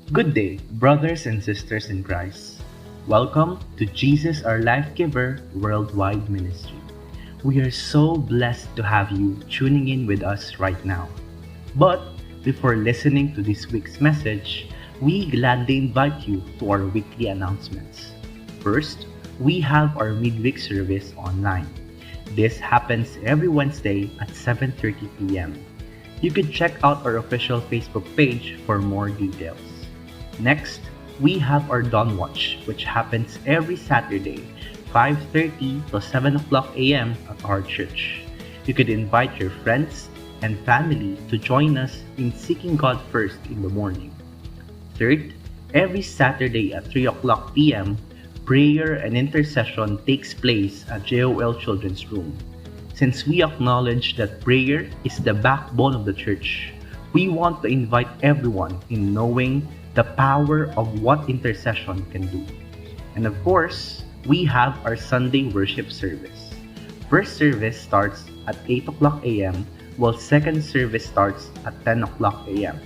Good day, brothers and sisters in Christ. Welcome to Jesus Our Life Giver Worldwide Ministry. We are so blessed to have you tuning in with us right now. But before listening to this week's message, we gladly invite you to our weekly announcements. First, we have our midweek service online. This happens every Wednesday at 7:30 p.m. You can check out our official Facebook page for more details. Next, we have our Dawn Watch, which happens every Saturday, 5:30 to 7 o'clock a.m. at our church. You can invite your friends and family to join us in seeking God first in the morning. Third, every Saturday at 3 o'clock p.m., prayer and intercession takes place at JOL Children's Room. Since we acknowledge that prayer is the backbone of the church, we want to invite everyone in knowing the power of what intercession can do. And of course, we have our Sunday worship service. First service starts at 8 o'clock a.m., while second service starts at 10 o'clock a.m.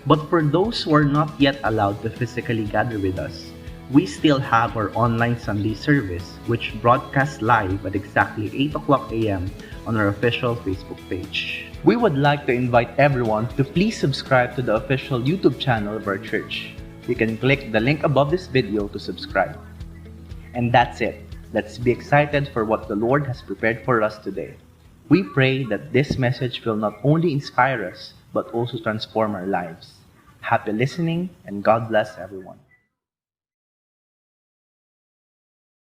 But for those who are not yet allowed to physically gather with us, we still have our online Sunday service, which broadcasts live at exactly 8 o'clock a.m. on our official Facebook page. We would like to invite everyone to please subscribe to the official YouTube channel of our church. You can click the link above this video to subscribe. And that's it. Let's be excited for what the Lord has prepared for us today. We pray that this message will not only inspire us, but also transform our lives. Happy listening, and God bless everyone.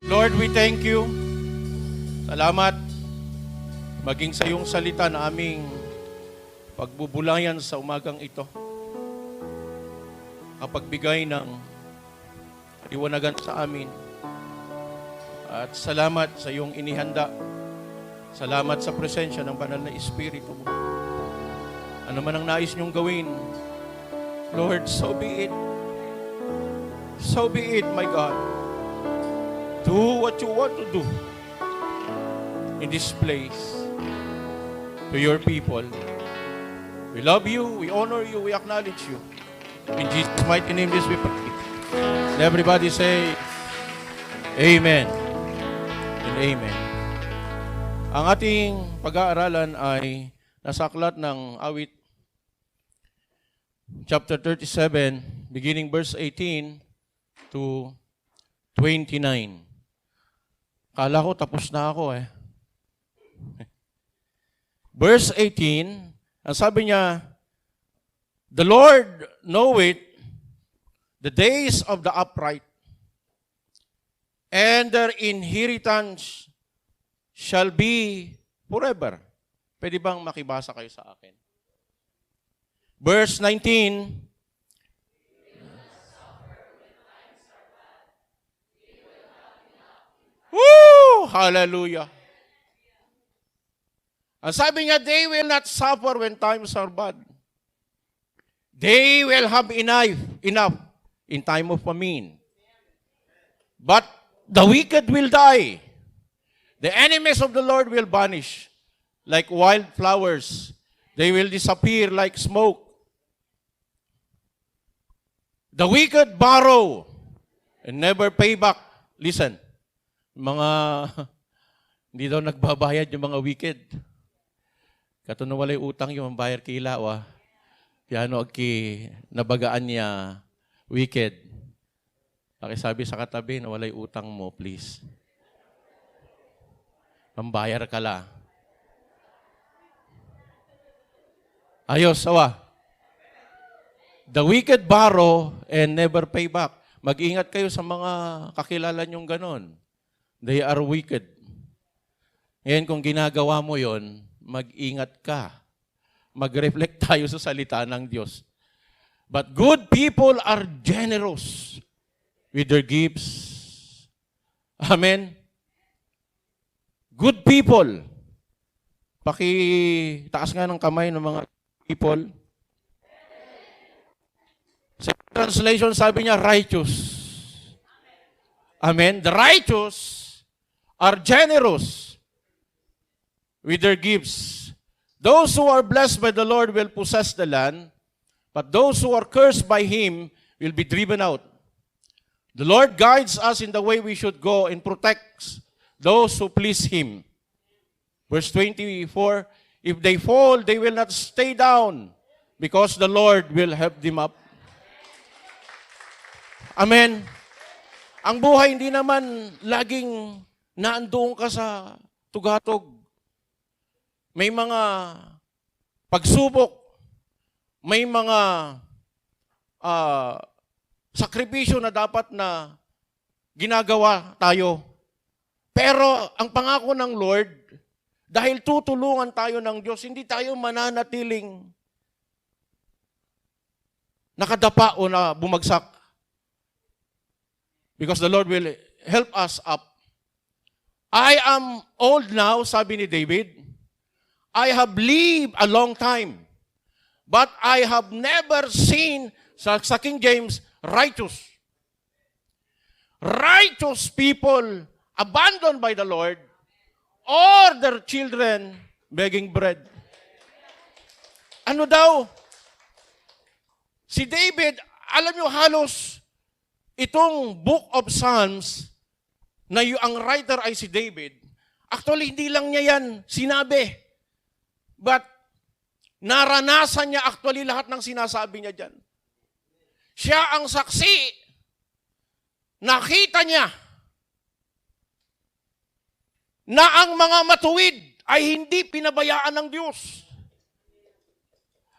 Lord, we thank you. Salamat maging sa iyong salita na aming pagbubulayan sa umagang ito. Kapagbigay ng liwanagan sa amin. At salamat sa iyong inihanda. Salamat sa presensya ng banal na Espiritu mo. Ano man ang nais niyong gawin, Lord, so be it. So be it, my God. Do what you want to do in this place to your people. We love you, we honor you, we acknowledge you. In Jesus' mighty name, this we pray. And everybody say, Amen and Amen. Ang ating pag-aaralan ay nasa aklat ng Awit, chapter 37, beginning verse 18 to 29. Kala ko tapos na ako eh. Verse 18, ang sabi niya, the Lord knoweth the days of the upright, and their inheritance shall be forever. Pwede bang makibasa kayo sa akin? Verse 19, woo! Hallelujah. Ang sabi niya, they will not suffer when times are bad. They will have enough in time of famine. But the wicked will die. The enemies of the Lord will vanish like wildflowers. They will disappear like smoke. The wicked borrow and never pay back. Listen. Mga, hindi daw nagbabayad yung mga wicked. Kato na walay utang yung bayar kila, Piano agki nabagaan niya, wicked. Pakisabi sa katabi na walay utang mo, please. Mambayar ka la. Ayos, The wicked borrow and never pay back. Mag-ingat kayo sa mga kakilala nyong ganon. They are wicked. Ngayon, kung ginagawa mo yon, mag-ingat ka. Mag-reflect tayo sa salita ng Diyos. But good people are generous with their gifts. Amen? Good people. Paki-taas nga ng kamay ng mga people. Sa translation, sabi niya, righteous. Amen? The righteous are generous with their gifts. Those who are blessed by the Lord will possess the land, but those who are cursed by Him will be driven out. The Lord guides us in the way we should go and protects those who please Him. Verse 24, if they fall, they will not stay down because the Lord will help them up. Amen. Ang buhay hindi naman laging naandoon ka sa tugatog. May mga pagsubok, may mga sakripisyo na dapat na ginagawa tayo. Pero ang pangako ng Lord, dahil tutulungan tayo ng Diyos, hindi tayo mananatiling nakadapa o na bumagsak. Because the Lord will help us up. I am old now, sabi ni David. I have lived a long time. But I have never seen, sa King James, righteous. Righteous people abandoned by the Lord or their children begging bread. Ano daw? Si David, alam nyo halos itong Book of Psalms na ang writer ay si David, actually hindi lang niya yan sinabi. But naranasan niya actually lahat ng sinasabi niya dyan. Siya ang saksi. Nakita niya na ang mga matuwid ay hindi pinabayaan ng Diyos.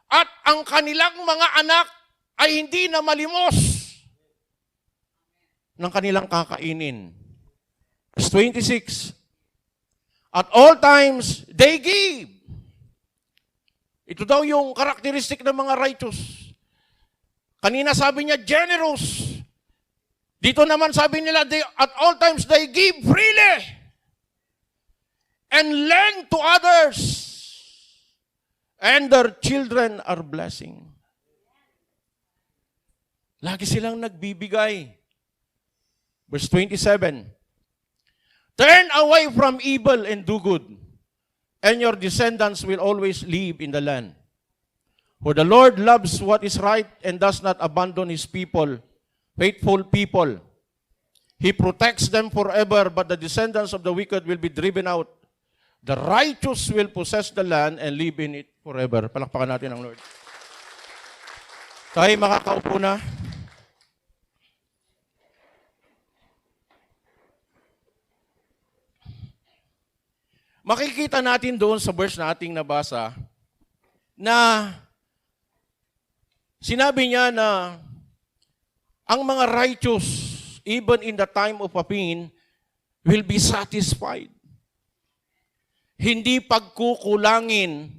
At ang kanilang mga anak ay hindi na malimos ng kanilang kakainin. Verse 26, at all times, they give. Ito daw yung karakteristik ng mga righteous. Kanina sabi niya, generous. Dito naman sabi nila, at all times, they give freely. And lend to others. And their children are blessing. Lagi silang nagbibigay. Verse 27, turn away from evil and do good, and your descendants will always live in the land. For the Lord loves what is right and does not abandon His people, faithful people. He protects them forever, but the descendants of the wicked will be driven out. The righteous will possess the land and live in it forever. Palakpakan natin ang Lord. Tayo makakaupo na. Makikita natin doon sa verse na ating nabasa na sinabi niya na ang mga righteous, even in the time of pain, will be satisfied. Hindi pagkukulangin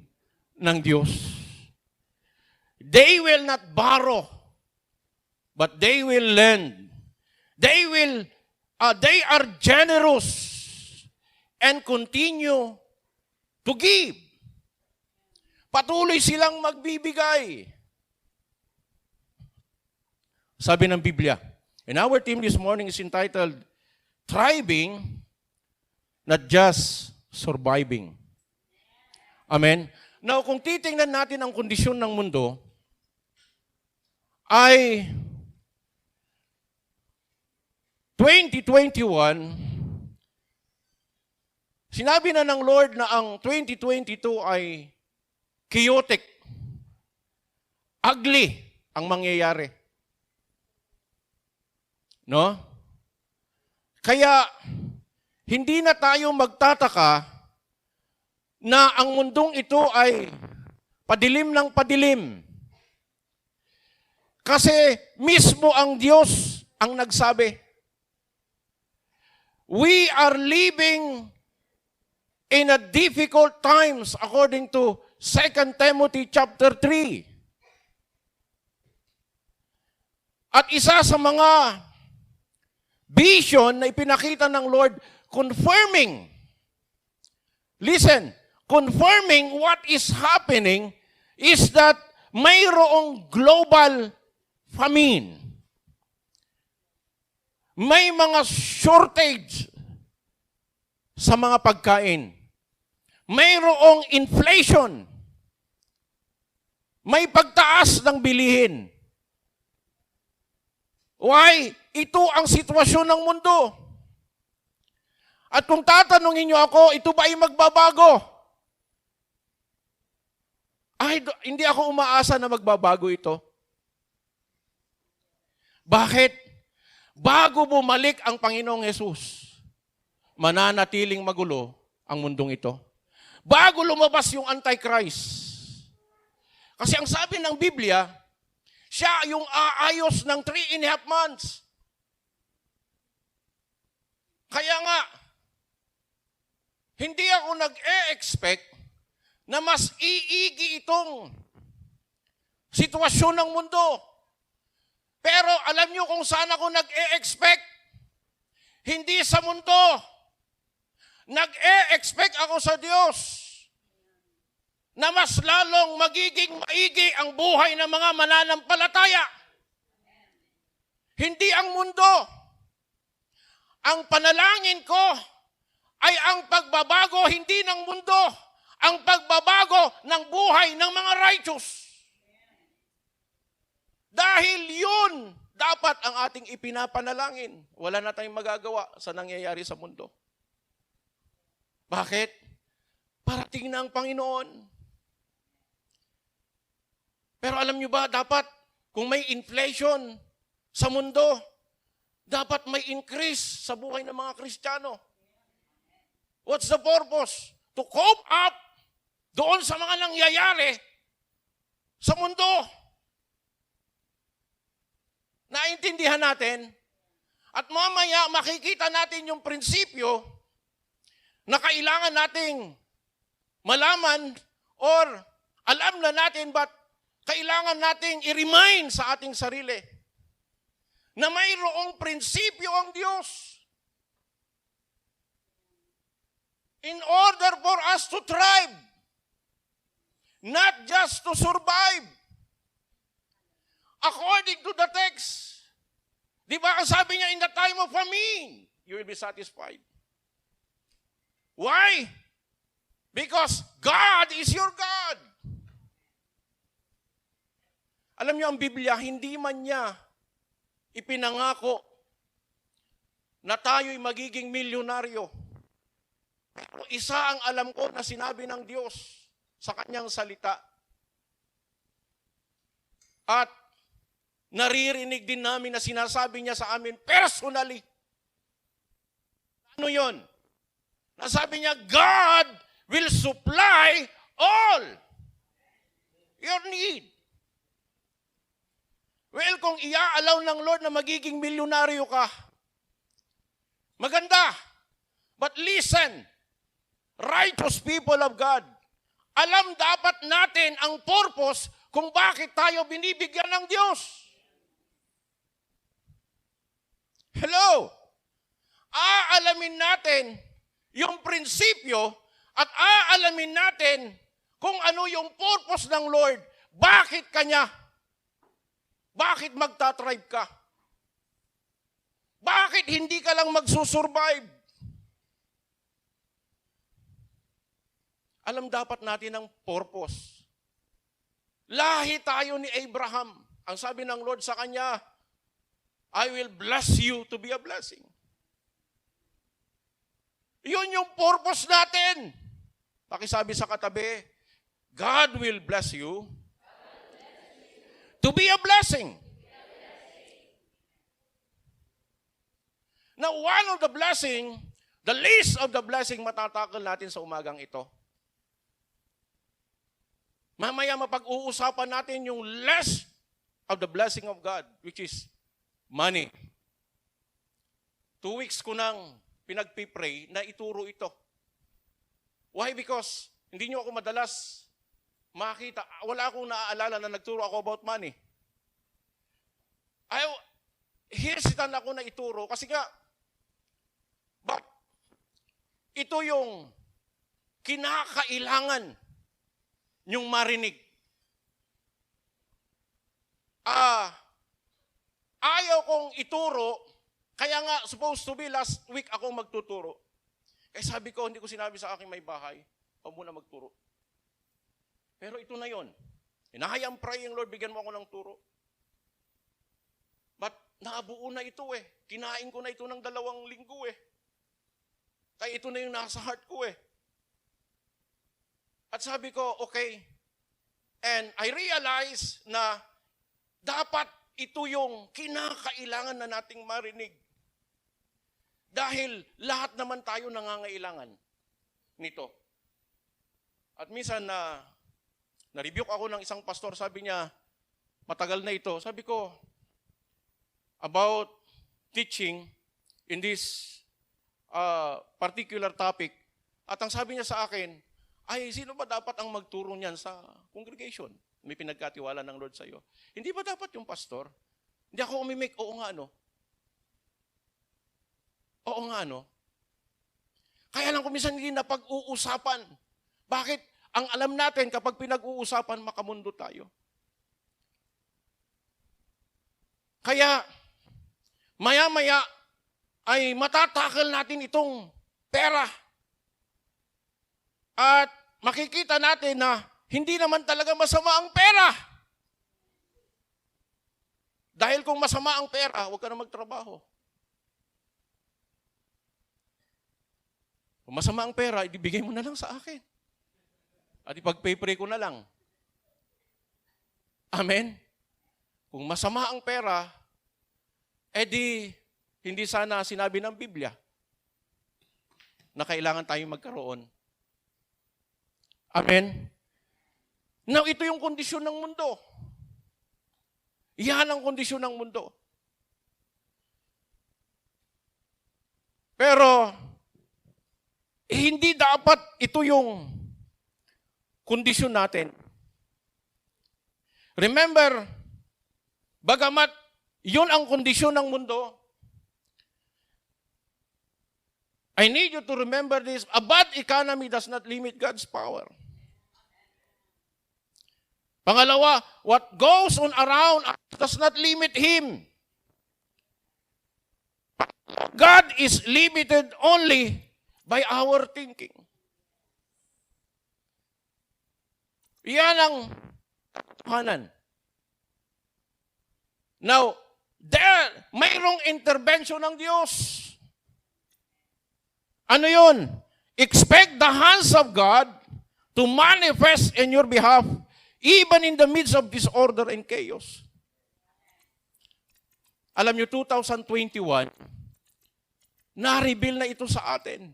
ng Diyos. They will not borrow, but they will lend. They are generous and continue to give. Patuloy silang magbibigay. Sabi ng Biblia. And our theme this morning is entitled, Thriving, Not Just Surviving. Amen? Now, kung titingnan natin ang kondisyon ng mundo, ay 2021, sinabi na ng Lord na ang 2022 ay chaotic. Ugly ang mangyayari. No? Kaya, hindi na tayo magtataka na ang mundong ito ay padilim ng padilim. Kasi mismo ang Diyos ang nagsabi. We are living in a difficult times according to 2 Timothy chapter 3. At isa sa mga vision na ipinakita ng Lord confirming, listen, confirming what is happening is that mayroong global famine. May mga shortage sa mga pagkain. Mayroong inflation. May pagtaas ng bilihin. Why? Ito ang sitwasyon ng mundo. At kung tatanungin niyo ako, ito ba ay magbabago? Hindi ako umaasa na magbabago ito. Bakit? Bago bumalik ang Panginoong Hesus, mananatiling magulo ang mundong ito. Bago lumabas yung Antichrist. Kasi ang sabi ng Biblia, siya yung aayos ng 3.5 months. Kaya nga, hindi ako nag-e-expect na mas iigi itong sitwasyon ng mundo. Pero alam niyo kung saan ako nag-e-expect? Hindi sa mundo. Nag-e-expect ako sa Diyos na mas lalong magiging maigi ang buhay ng mga mananampalataya. Hindi ang mundo. Ang panalangin ko ay ang pagbabago hindi ng mundo, ang pagbabago ng buhay ng mga righteous. Dahil yun dapat ang ating ipinapanalangin. Wala na tayong magagawa sa nangyayari sa mundo. Bakit? Parating na ang Panginoon. Pero alam nyo ba, dapat kung may inflation sa mundo, dapat may increase sa buhay ng mga Kristiyano. What's the purpose? To cope up doon sa mga nangyayari sa mundo. Naintindihan natin at mamaya makikita natin yung prinsipyo na kailangan nating malaman or alam na natin but kailangan nating i-remind sa ating sarili na mayroong prinsipyo ang Diyos. In order for us to thrive, not just to survive. According to the text, di ba ang sabi niya, in the time of famine, you will be satisfied. Why? Because God is your God. Alam niyo, ang Biblia, hindi man niya ipinangako na tayo'y magiging milyonaryo. Pero isa ang alam ko na sinabi ng Diyos sa kanyang salita. At naririnig din namin na sinasabi niya sa amin personally. Ano yon? Nasabi niya, God will supply all your need. Well, kung iaalaw ng Lord na magiging milyonaryo ka, maganda. But listen, righteous people of God, alam dapat natin ang purpose kung bakit tayo binibigyan ng Diyos. Hello? Aalamin natin yung prinsipyo at aalamin natin kung ano yung purpose ng Lord. Bakit kanya? Bakit magtatribe ka? Bakit hindi ka lang magsusurvive? Alam dapat natin ang purpose. Lahi tayo ni Abraham. Ang sabi ng Lord sa kanya, I will bless you to be a blessing. Yun yung purpose natin. Pakisabi sa katabi, God will bless you to be a blessing. Now, one of the blessing, the least of the blessing matatakal natin sa umagang ito. Mamaya mapag-uusapan natin yung less of the blessing of God, which is money. 2 weeks ko nang pinagpipray na ituro ito. Why? Because hindi nyo ako madalas makita. Wala akong naaalala na nagturo ako about money. Hesitant ako na ituro kasi nga, but ito yung kinakailangan nyong marinig. Ayaw kong ituro, kaya nga supposed to be last week akong magtuturo. Kaya sabi ko, hindi ko sinabi sa aking may bahay, huwag muna magturo. Pero ito na yon. Hinahayang praying, Lord, bigyan mo ako ng turo. But nabuo na ito eh. Kinain ko na ito ng 2 linggo eh. Kaya ito na yung nasa heart ko eh. At sabi ko, okay. And I realize na dapat ito yung kinakailangan na nating marinig. Dahil lahat naman tayo nangangailangan nito. At minsan na-rebuke ako ng isang pastor, sabi niya, matagal na ito. Sabi ko, about teaching in this particular topic. At ang sabi niya sa akin, ay, sino ba dapat ang magturo niyan sa congregation? May pinagkatiwala ng Lord sa iyo. Hindi ba dapat yung pastor? Hindi ako umimik, oo nga ano. Oo nga ano. Kaya lang kuminsan hindi na pag-uusapan. Bakit? Ang alam natin kapag pinag-uusapan, makamundo tayo. Kaya, maya-maya ay matatakal natin itong pera. At makikita natin na hindi naman talaga masama ang pera. Dahil kung masama ang pera, huwag ka na magtrabaho. Kung masama ang pera, ibigay mo na lang sa akin. At ipag-pay-pray ko na lang. Amen? Kung masama ang pera, edi hindi sana sinabi ng Biblia na kailangan tayong magkaroon. Amen? Now, ito yung kondisyon ng mundo. Iyan ang kondisyon ng mundo. Pero, hindi dapat ito yung kondisyon natin. Remember, bagamat yun ang kondisyon ng mundo, I need you to remember this, a bad economy does not limit God's power. Pangalawa, what goes on around us does not limit Him. God is limited only by our thinking. Yan ang katotohanan. Now, mayroong intervention ng Diyos. Ano yun? Expect the hands of God to manifest in your behalf even in the midst of disorder and chaos. Alam nyo, 2021, na-reveal na ito sa atin.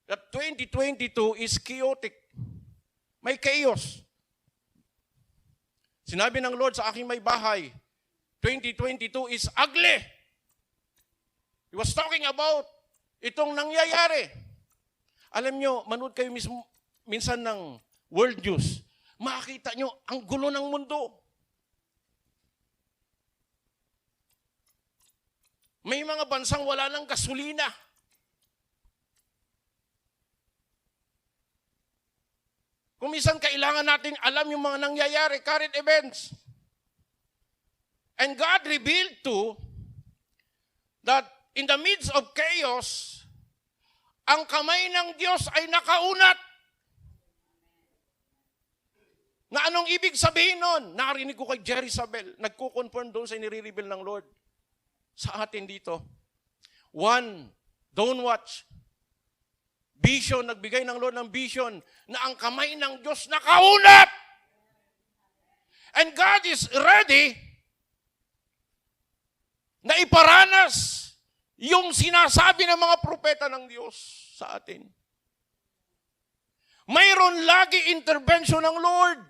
That 2022 is chaotic. May chaos. Sinabi ng Lord sa aking may bahay, 2022 is ugly. He was talking about itong nangyayari. Alam nyo, manood kayo minsan ng world news. Makita nyo ang gulo ng mundo. May mga bansang wala ng gasolina. Kung minsan kailangan nating alam yung mga nangyayari, current events. And God revealed to that in the midst of chaos, ang kamay ng Diyos ay nakaunat. Na anong ibig sabihin nun? Narinig ko kay Jerry Sabel, nagko-confirm doon sa nire-reveal ng Lord sa atin dito. 1, don't watch. Vision, nagbigay ng Lord ng vision na ang kamay ng Diyos nakaunat. And God is ready na iparanas yung sinasabi ng mga propeta ng Diyos sa atin. Mayroon lagi intervention ng Lord.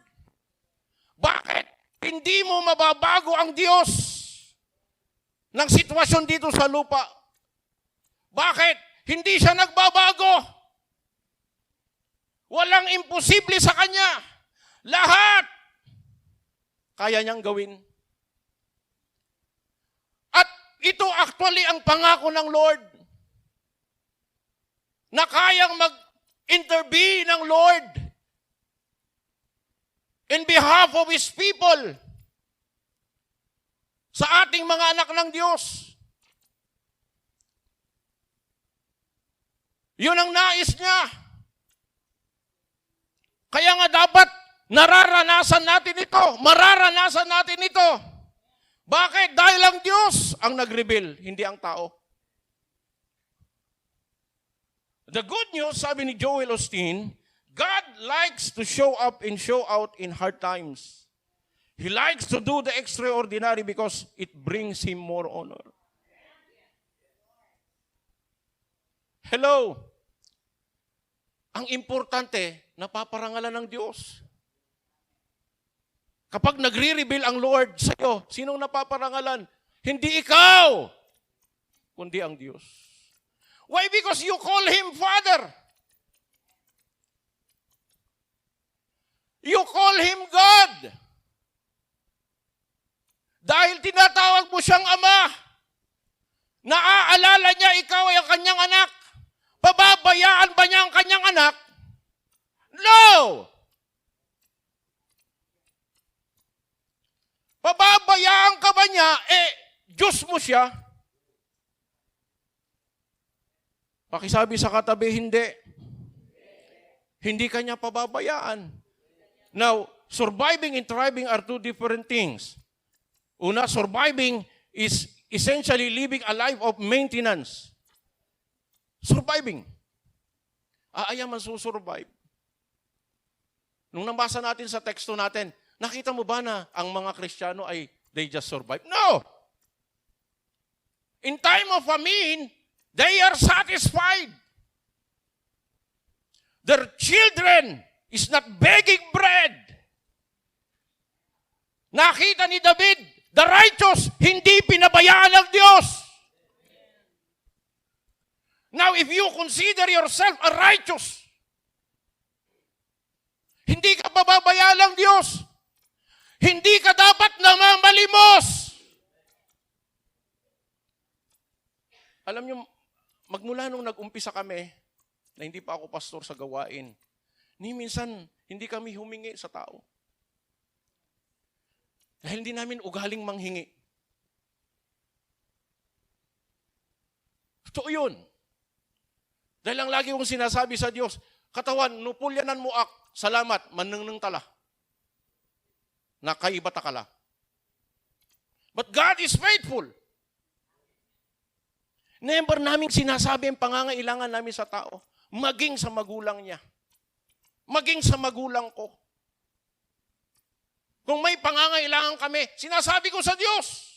Bakit? Hindi mo mababago ang Diyos ng sitwasyon dito sa lupa. Bakit? Hindi siya nagbabago. Walang imposible sa Kanya. Lahat kaya niyang gawin. At ito actually ang pangako ng Lord na kayang mag-intervene ng Lord in behalf of His people sa ating mga anak ng Diyos. Yun ang nais niya. Kaya nga dapat nararanasan natin ito. Mararanasan natin ito. Bakit? Dahil ang Diyos ang nag-reveal, hindi ang tao. The good news, sabi ni Joel Osteen, God likes to show up and show out in hard times. He likes to do the extraordinary because it brings Him more honor. Hello? Ang importante, napaparangalan ng Diyos. Kapag nagre-reveal ang Lord sa iyo, sinong napaparangalan? Hindi ikaw, kundi ang Diyos. Why? Because you call Him Father. You call Him God. Dahil tinatawag mo siyang Ama, naaalala niya ikaw ay ang kanyang anak. Pababayaan ba niya ang kanyang anak? No! Pababayaan ka ba niya? Diyos mo siya. Pakisabi sa katabi, hindi. Hindi ka niya pababayaan. Now, surviving and thriving are two different things. Una, surviving is essentially living a life of maintenance. Surviving. Ayaw man susurvive. Nung nabasa natin sa teksto natin, nakita mo ba na ang mga Kristiyano ay they just survive? No! In time of famine, they are satisfied. Their children is not begging bread. Nakita ni David, the righteous, hindi pinabayaan ng Diyos. Now, if you consider yourself a righteous, hindi ka pababayaan ng Diyos. Hindi ka dapat namamalimos. Alam niyo, magmula nung nag-umpisa kami, na hindi pa ako pastor sa gawain, ni minsan hindi kami humingi sa tao. Dahil hindi namin ugaling manghingi. Totoo yun. Dahil ang lagi kong sinasabi sa Diyos, katawan, nupulyanan mo ak, salamat, manengneng tala. Nakaiba takala. But God is faithful. Never namin sinasabi ang pangangailangan namin sa tao. Maging sa magulang niya. Maging sa magulang ko. Kung may pangangailangan kami, sinasabi ko sa Diyos.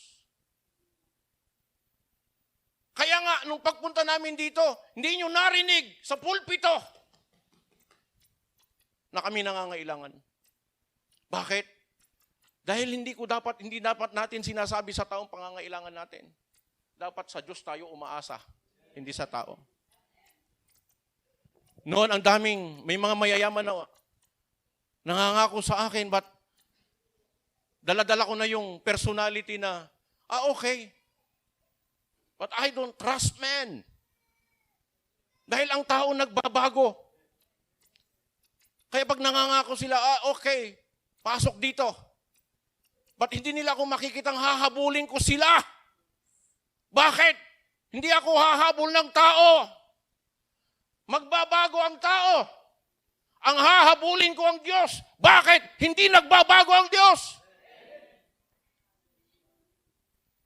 Kaya nga, nung pagpunta namin dito, hindi nyo narinig sa pulpito na kami nangangailangan. Bakit? Dahil hindi dapat natin sinasabi sa taong pangangailangan natin. Dapat sa Diyos tayo umaasa, hindi sa tao. Noon, ang daming, may mga mayayaman na nangangako sa akin, but dala-dala ko na yung personality na, okay. But I don't trust men. Dahil ang tao nagbabago. Kaya pag nangangako sila, okay, pasok dito. But hindi nila ako makikitang hahabulin ko sila. Bakit? Hindi ako hahabol ng tao. Magbabago ang tao. Ang hahabulin ko ang Diyos. Bakit? Hindi nagbabago ang Diyos.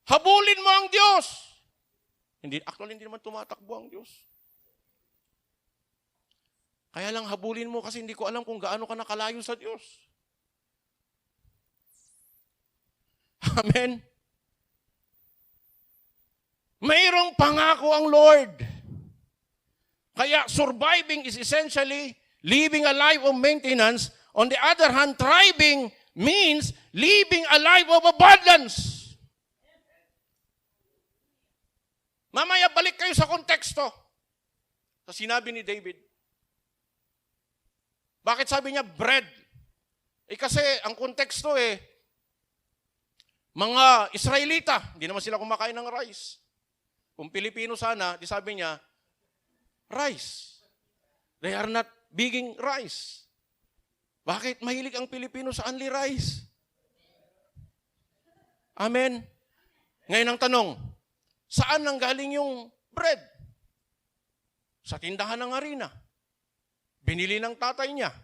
Habulin mo ang Diyos. Actually, hindi naman tumatakbo ang Diyos. Kaya lang habulin mo kasi hindi ko alam kung gaano ka nakalayo sa Diyos. Amen? Mayroong pangako ang Lord. Kaya surviving is essentially living a life of maintenance. On the other hand, thriving means living a life of abundance. Mamaya balik kayo sa konteksto. Sa sinabi ni David. Bakit sabi niya bread? Kasi ang konteksto mga Israelita, hindi naman sila kumakain ng rice. Kung Pilipino sana, di sabi niya, rice. They are not bigging rice. Bakit? Mahilig ang Pilipino sa only rice. Amen? Ngayon ang tanong, saan nanggaling yung bread? Sa tindahan ng harina. Binili ng tatay niya.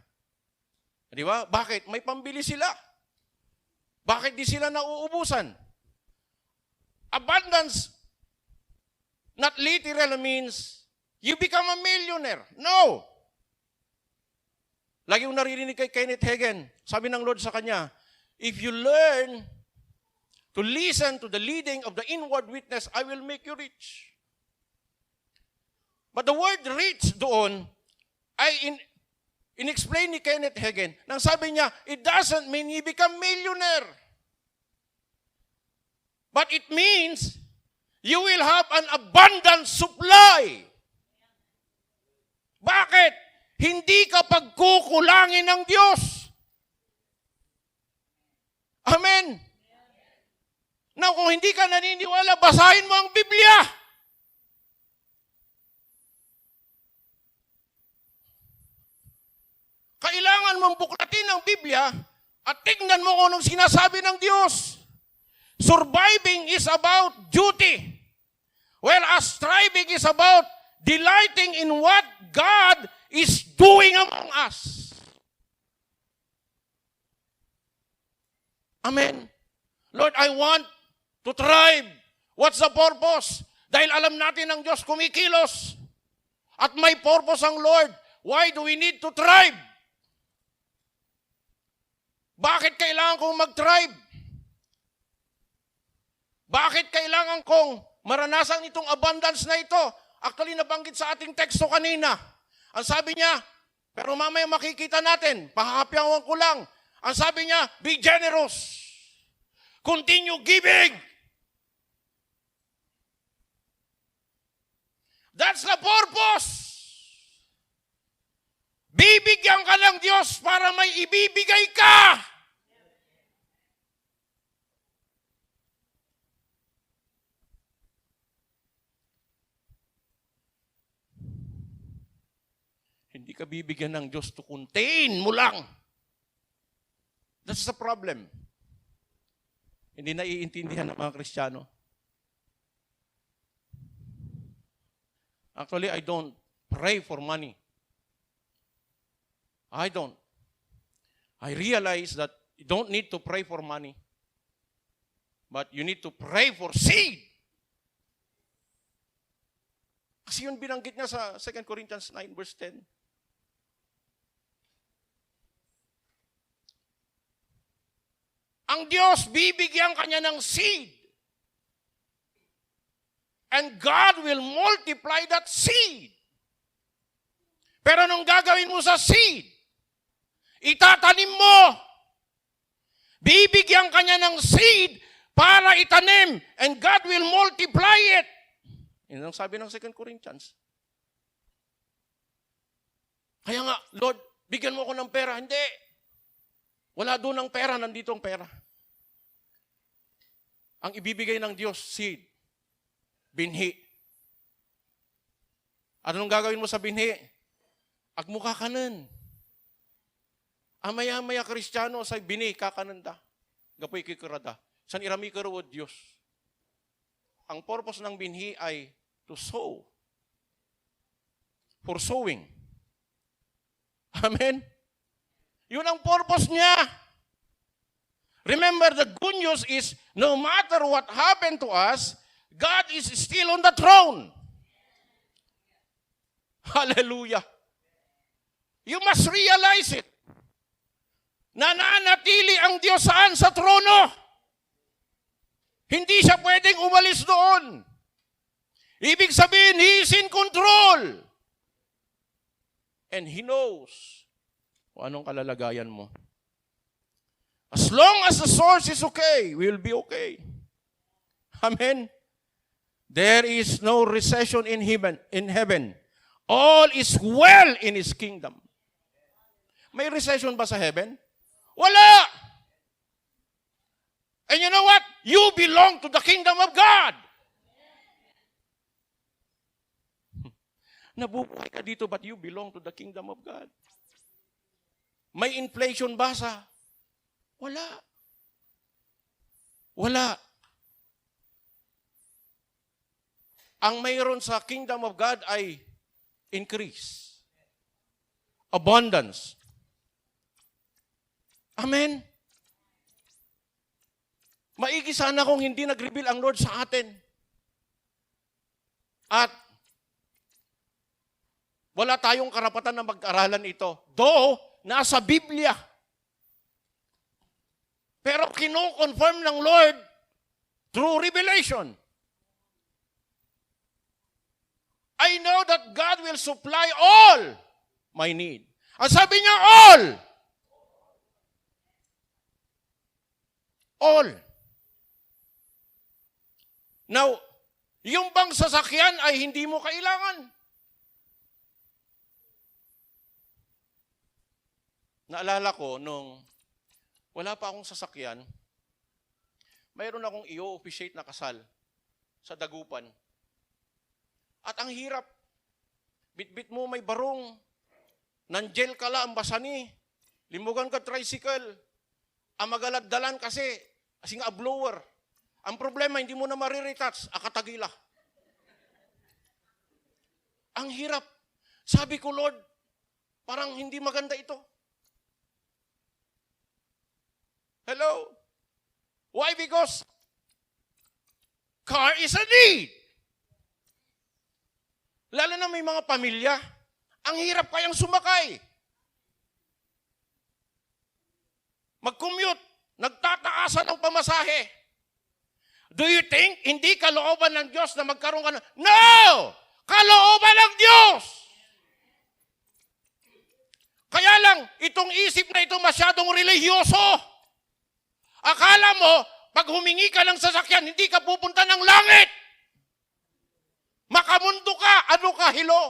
Di ba? Bakit? May pambili sila. Bakit di sila nauubusan? Abundance not literally means you become a millionaire. No. Lagi yung naririnig kay Kenneth Hagin, sabi ng Lord sa kanya, if you learn to listen to the leading of the inward witness, I will make you rich. But the word rich doon ay in-explain ni Kenneth Hagin, nang sabi niya, it doesn't mean you become millionaire. But it means you will have an abundant supply. Bakit? Hindi ka pagkukulangin ng Diyos. Amen. Now, kung hindi ka naniniwala, basahin mo ang Biblia. Kailangan mong buklatin ang Biblia at tingnan mo kung anong sinasabi ng Diyos. Surviving is about duty, whereas striving is about delighting in what God is doing among us. Amen. Lord, I want to thrive. What's the purpose? Dahil alam natin ang Diyos kumikilos. At may purpose ang Lord. Why do we need to thrive? Bakit kailangan kong mag-thrive? Bakit kailangan kong maranasan itong abundance na ito? Actually, nabanggit sa ating teksto kanina. Ang sabi niya, pero mamaya makikita natin, pakakapyawan ko lang. Ang sabi niya, be generous. Continue giving. That's the purpose. Bibigyan ka ng Diyos para may ibibigay ka. Hindi ka bibigyan ng Diyos to contain mo lang. That's the problem. Hindi naiintindihan ng mga Kristiyano. Actually, I don't pray for money. I don't. I realize that you don't need to pray for money. But you need to pray for seed. Kasi yun binanggit niya sa 2 Corinthians 9 verse 10. Ang Diyos, bibigyan kanya ng seed. And God will multiply that seed. Pero anong gagawin mo sa seed? Itatanim mo. Bibigyan kanya ng seed para itanim. And God will multiply it. Yan ang sabi ng 2 Corinthians. Kaya nga, Lord, bigyan mo ako ng pera. Hindi. Wala doon ang pera, nandito ang pera. Ang ibibigay ng Diyos, seed. Binhi. At anong gagawin mo sa binhi? Agmuka kanan. Amaya-maya Kristiyano sa binhi, kakananda. Gapoy kikurada. San irami karuod Diyos. Ang purpose ng binhi ay to sow. For sowing. Amen? Yun ang purpose niya. Remember, the good news is, no matter what happened to us, God is still on the throne. Hallelujah. You must realize it. Nananatili ang Diyos saan? Sa trono. Hindi siya pwedeng umalis doon. Ibig sabihin, He is in control. And He knows kung anong kalalagayan mo. As long as the source is okay, we'll be okay. Amen. There is no recession in heaven. All is well in His kingdom. May recession ba sa heaven? Wala! And you know what? You belong to the kingdom of God. Nabubuhay ka dito, but you belong to the kingdom of God. May inflation ba sa? Wala. Wala. Ang mayroon sa kingdom of God ay increase. Abundance. Amen? Maigi sana kung hindi nag-reveal ang Lord sa atin. At wala tayong karapatan na mag-aralan ito. Though, nasa Biblia. Pero kino-confirm ng Lord through revelation. I know that God will supply all my need. Ang sabi niya, all. All. Now, yung bang sasakyan ay hindi mo kailangan. Naalala ko, nung wala pa akong sasakyan, mayroon akong i-officiate na kasal sa Dagupan. At ang hirap, bit-bit mo may barong, nandiel ka lang, basani, limugan ka tricycle, ang magaladdalan kasi, asing a-blower. Ang problema, hindi mo na mariretouch, akatagila. Ang hirap. Sabi ko, Lord, parang hindi maganda ito. Hello? Why? Because car is a need. Lalo na may mga pamilya, ang hirap kayang sumakay. Mag-commute, nagtataasan ng pamasahe. Do you think hindi kalooban ng Diyos na magkaroon ka ng... No! Kalooban ng Diyos! Kaya lang, itong isip na ito masyadong relihiyoso. Akala mo, pag humingi ka ng sasakyan, hindi ka pupunta ng langit. Makamundo ka, ano ka, hilo?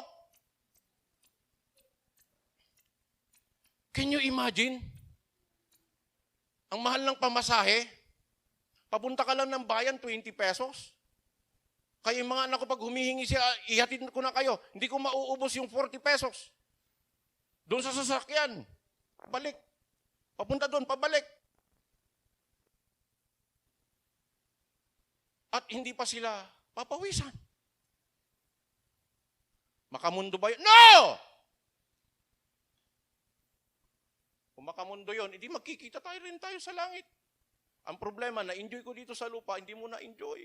Can you imagine? Ang mahal ng pamasahe, papunta ka lang ng bayan, 20 pesos. Kaya yung mga anak ko, pag humihingi siya, ihatid ko na kayo, hindi ko mauubos yung 40 pesos. Doon sa sasakyan, pabalik. Papunta doon, pabalik. At hindi pa sila papawisan. Makamundo ba yun? No! Kung makamundo yun, hindi magkikita tayo sa langit. Ang problema, na-enjoy ko dito sa lupa, hindi mo na-enjoy.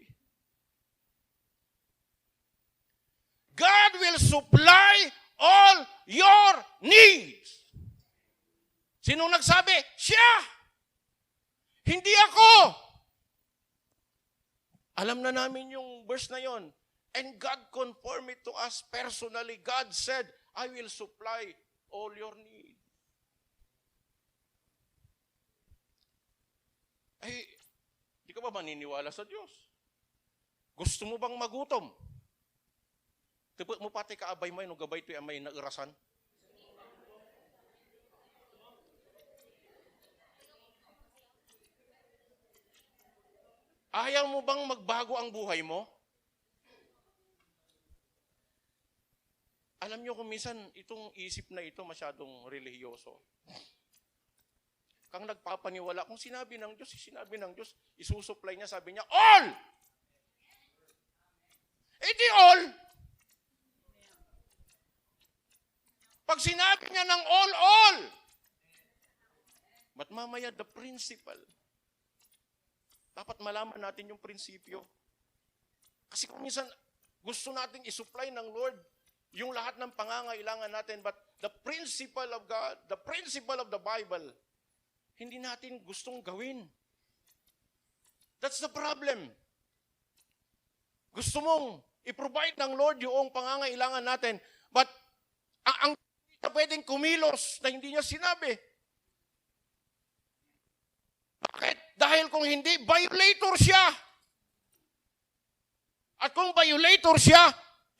God will supply all your needs. Sinong nagsabi? Siya! Hindi ako! Alam na namin yung verse na yon. And God confirmed it to us personally. God said, I will supply all your need. Ay, di ka ba maniniwala sa Diyos? Gusto mo bang magutom? Tibot mo pati kaabay mo, gabay ito yung may nairasan. Ayaw mo bang magbago ang buhay mo? Alam nyo kung minsan itong isip na ito masyadong relihiyoso. Kang nagpapaniwala, kung sinabi ng Diyos, isusupply niya, sabi niya, all! Eh di all! Pag sinabi niya ng all! But mamaya, the principle. Dapat malaman natin yung prinsipyo. Kasi kung minsan, gusto nating isupply ng Lord yung lahat ng pangangailangan natin, but the principle of God, the principle of the Bible, hindi natin gustong gawin. That's the problem. Gusto mong i-provide ng Lord yung pangangailangan natin, but ang pwedeng kumilos na hindi niya sinabi. Bakit? Dahil kung hindi, violator siya. At kung violator siya,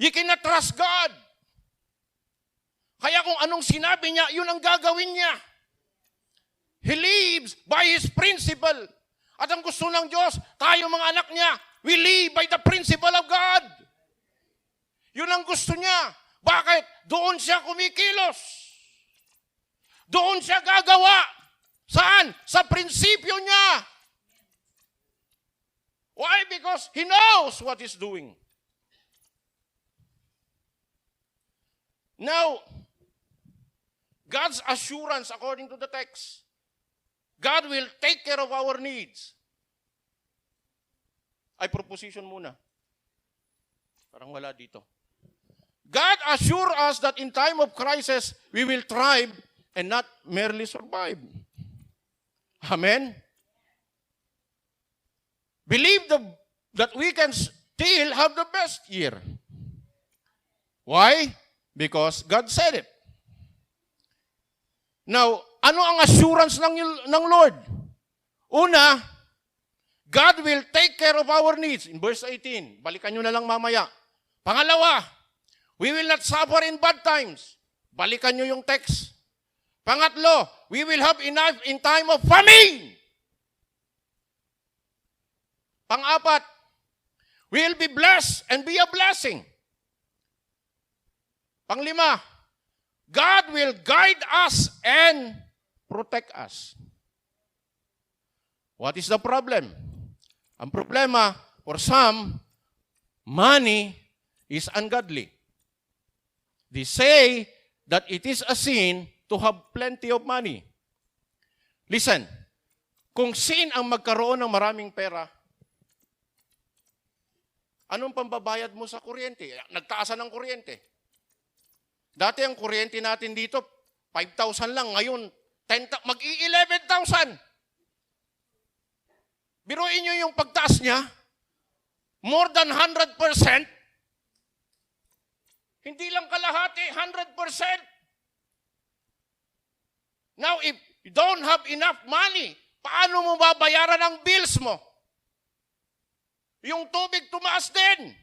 you cannot trust God. Kaya kung anong sinabi niya, yun ang gagawin niya. He lives by His principle. At ang gusto ng Diyos, tayo mga anak niya, we live by the principle of God. Yun ang gusto niya. Bakit? Doon siya kumikilos. Doon siya gagawa. Saan? Sa prinsipyo niya. Why? Because He knows what He's doing. Now, God's assurance according to the text, God will take care of our needs. Ay, proposition muna. Parang wala dito. God assure us that in time of crisis, we will thrive and not merely survive. Amen? Believe that we can still have the best year. Why? Because God said it. Now, ano ang assurance ng Lord? Una, God will take care of our needs. In verse 18, balikan nyo na lang mamaya. Pangalawa, we will not suffer in bad times. Balikan nyo yung text. Pangatlo, we will have enough in time of famine. Pang-apat, we will be blessed and be a blessing. Panglima, God will guide us and protect us. What is the problem? Ang problema, for some, money is ungodly. They say that it is a sin to have plenty of money. Listen, kung sin ang magkaroon ng maraming pera, anong pambabayad mo sa kuryente? Nagtaasan ng kuryente. Dati ang kuryente natin dito, 5,000 lang. Ngayon, mag-11,000. Biruin nyo yung pagtaas niya, more than 100%. Hindi lang kalahati, 100%. Now, if you don't have enough money, paano mo babayaran ang bills mo? Yung tubig tumaas din.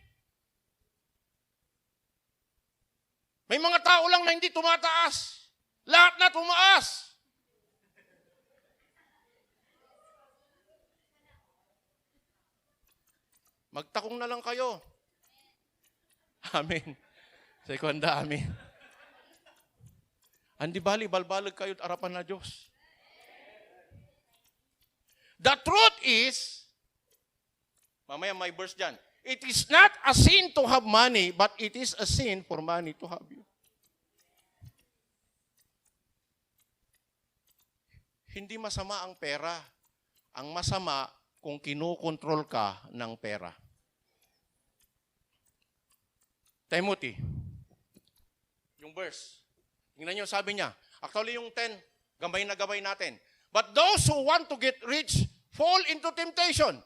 May mga tao lang na hindi tumataas. Lahat na tumaas. Magtakong na lang kayo. Amen. Sekonda, amen. Andi bali, balbalag kayo at arapan na Diyos. The truth is, mamaya may verse dyan, it is not a sin to have money, but it is a sin for money to have you. Hindi masama ang pera. Ang masama kung kinukontrol ka ng pera. Timothy, yung verse. Tingnan nyo, sabi niya, actually yung 10, gabay na gabay natin. But those who want to get rich fall into temptation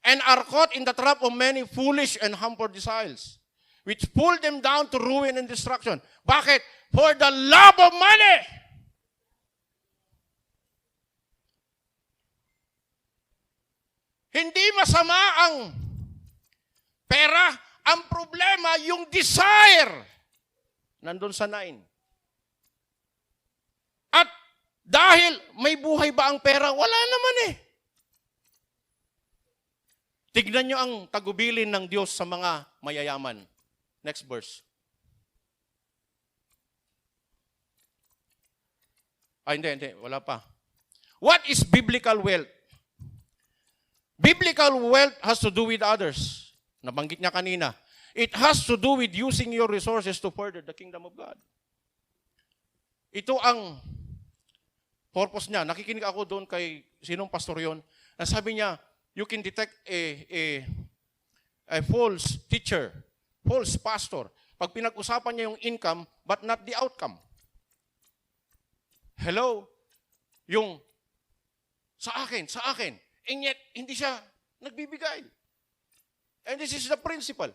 and are caught in the trap of many foolish and harmful desires, which pull them down to ruin and destruction. Bakit? For the love of money. Hindi masama ang pera. Ang problema, yung desire. Nandun sa 9. At dahil may buhay ba ang pera? Wala naman eh. Tignan nyo ang tagubilin ng Diyos sa mga mayayaman. Next verse. Hindi. Wala pa. What is biblical wealth? Biblical wealth has to do with others. Nabanggit niya kanina. It has to do with using your resources to further the kingdom of God. Ito ang purpose niya. Nakikinig ako doon kay sinong pastor yon. Sabi niya, you can detect a false teacher, false pastor. Pag pinag-usapan niya yung income, but not the outcome. Hello? Yung sa akin. And yet, hindi siya nagbibigay. And this is the principle.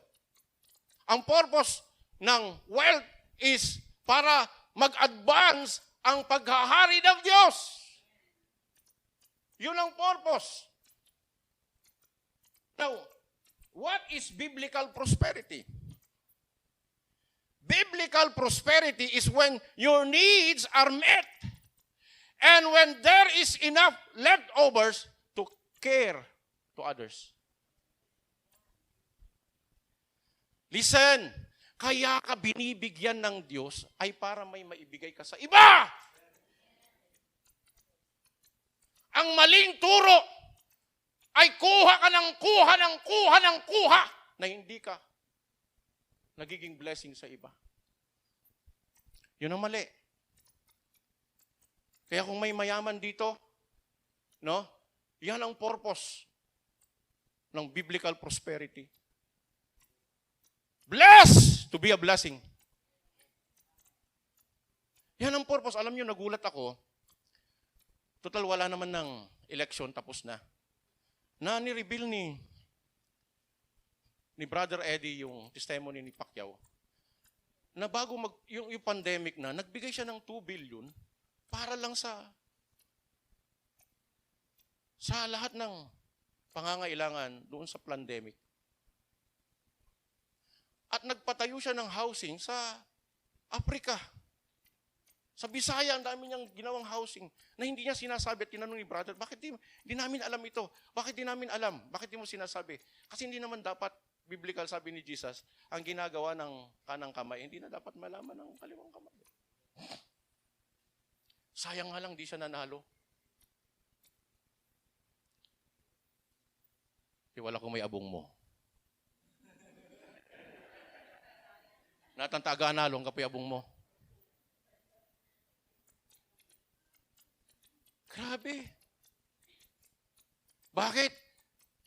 Ang purpose ng wealth is para mag-advance ang paghahari ng Diyos. Yun ang purpose. Now, what is biblical prosperity? Biblical prosperity is when your needs are met and when there is enough leftovers to care to others. Listen, kaya ka binibigyan ng Diyos ay para may maibigay ka sa iba. Ang maling turo ay kuha ka ng kuha na hindi ka nagiging blessing sa iba. Yun ang mali. Kaya kung may mayaman dito, no? Yan ang purpose ng biblical prosperity. Blessed to be a blessing. Yan ang purpose. Alam nyo, nagulat ako. Total, wala naman ng election, tapos na. Na ni-reveal ni Brother Eddie yung testimony ni Pacquiao, na bago yung pandemic na, nagbigay siya ng 2 billion para lang sa lahat ng pangangailangan doon sa pandemic. At nagpatayo siya ng housing sa Africa. Sa Bisaya, ang dami niyang ginawang housing na hindi niya sinasabi. At tinanong ni brother, bakit di namin alam ito? Bakit di namin alam? Bakit di mo sinasabi? Kasi hindi naman dapat, biblical sabi ni Jesus, ang ginagawa ng kanang kamay, hindi na dapat malaman ng kaliwang kamay. Sayang nga lang, di siya nanalo. Wala kung may abong mo. Natantaga nalong kapoy abong mo. Grabe. Bakit?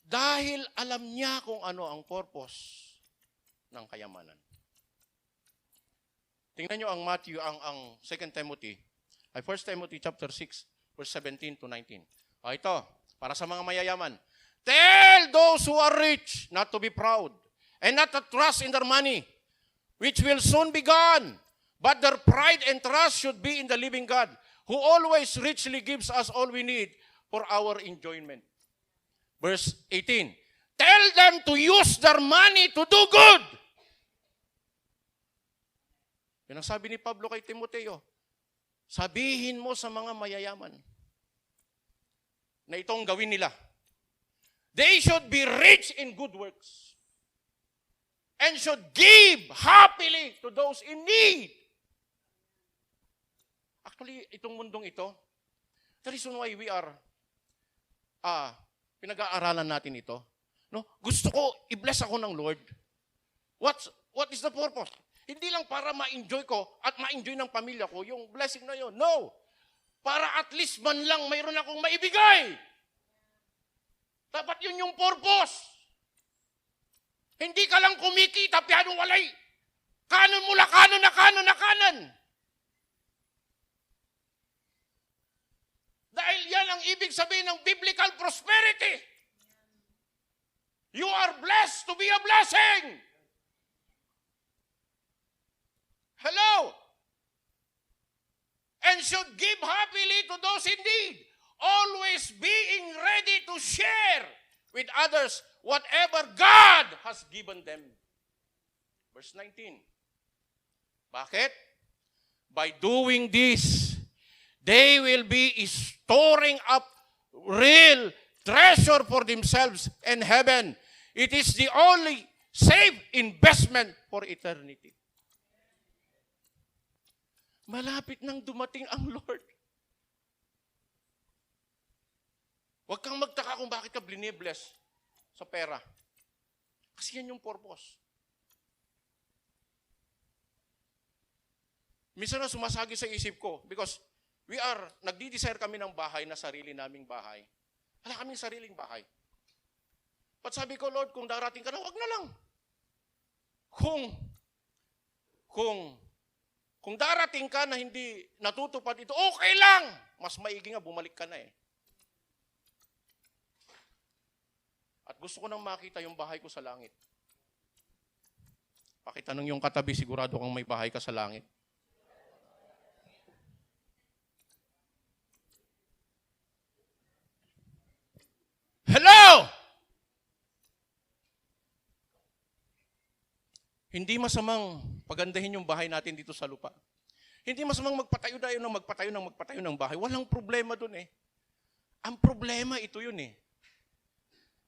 Dahil alam niya kung ano ang purpose ng kayamanan. Tingnan niyo ang Matthew, ang 2 Timothy. Ay 1 Timothy chapter 6, verse 17 to 19. Ito, para sa mga mayayaman. Tell those who are rich not to be proud and not to trust in their money, which will soon be gone. But their pride and trust should be in the living God, who always richly gives us all we need for our enjoyment. Verse 18. Tell them to use their money to do good. Yan ang sabi ni Pablo kay Timoteo. Sabihin mo sa mga mayayaman na itong gawin nila. They should be rich in good works and should give happily to those in need. Actually, itong mundong ito, the reason why we are, pinag-aaralan natin ito, no? Gusto ko, i-bless ako ng Lord. What is the purpose? Hindi lang para ma-enjoy ko at ma-enjoy ng pamilya ko yung blessing na yun. No! Para at least man lang mayroon akong maibigay. Dapat yun yung purpose. Hindi ka lang kumikita, piano walay. Kanon mula, kanon na kanon na kanon. Dahil yan ang ibig sabihin ng biblical prosperity. You are blessed to be a blessing. Hello? And should give happily to those in need. Always being ready to share with others whatever God has given them. Verse 19. Bakit? By doing this, they will be storing up real treasure for themselves in heaven. It is the only safe investment for eternity. Malapit nang dumating ang Lord. Huwag kang magtaka kung bakit ka bless sa pera. Kasi yan yung purpose. Minsan na sumasagi sa isip ko because nagdi-desire kami ng bahay na sarili naming bahay. Wala kaming sariling bahay. But sabi ko, Lord, kung darating ka na, huwag na lang. Kung darating ka na hindi natutupad ito, okay lang. Mas maigi nga, bumalik ka na eh. At gusto ko nang makita yung bahay ko sa langit. Pakitanong yung katabi, sigurado kang may bahay ka sa langit. Hello! Hindi masamang pagandahin yung bahay natin dito sa lupa. Hindi masamang magpatayo ng bahay. Walang problema dun eh. Ang problema ito yun eh.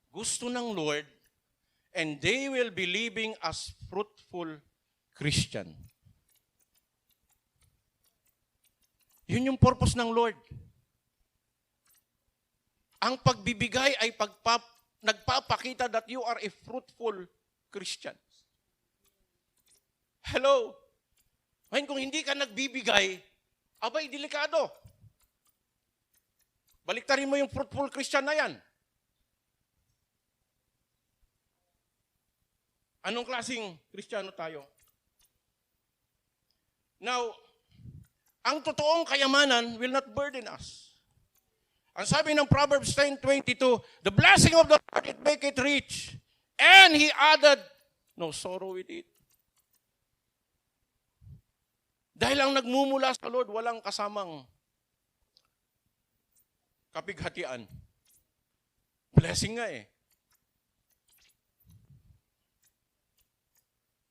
Gusto ng Lord, and they will be living as fruitful Christian. Yun yung purpose ng Lord. Ang pagbibigay ay nagpapakita that you are a fruitful Christian. Hello? Ngayon, kung hindi ka nagbibigay, abay, delikado. Baliktarin mo yung fruitful Christian na yan. Anong klaseng Kristiyano tayo? Now, ang totoong kayamanan will not burden us. Ang sabi ng Proverbs 10:22, the blessing of the Lord, it make it rich. And He added, no sorrow with it. Dahil ang nagmumula sa Lord, walang kasamang kapighatian. Blessing nga eh.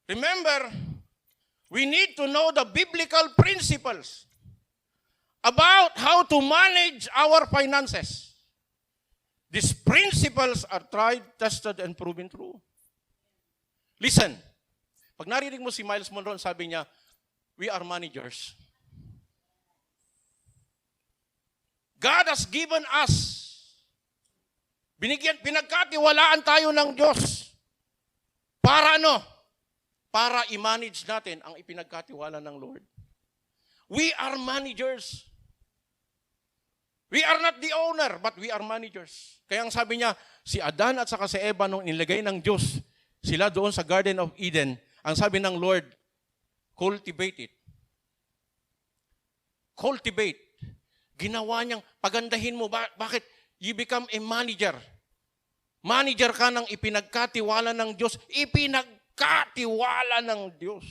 Remember, we need to know the biblical principles about how to manage our finances. These principles are tried, tested, and proven true. Listen, pag narinig mo si Miles Monroe, sabi niya, we are managers. God has given us, pinagkatiwalaan tayo ng Diyos. Para ano? Para i-manage natin ang ipinagkatiwala ng Lord. We are managers. We are not the owner, but we are managers. Kaya ang sabi niya, si Adan at saka si Eva nung nilagay ng Diyos, sila doon sa Garden of Eden, ang sabi ng Lord, cultivate it. Cultivate. Ginawa niyang, pagandahin mo. Bakit? You become a manager. Manager ka ng ipinagkatiwala ng Diyos. Ipinagkatiwala ng Diyos.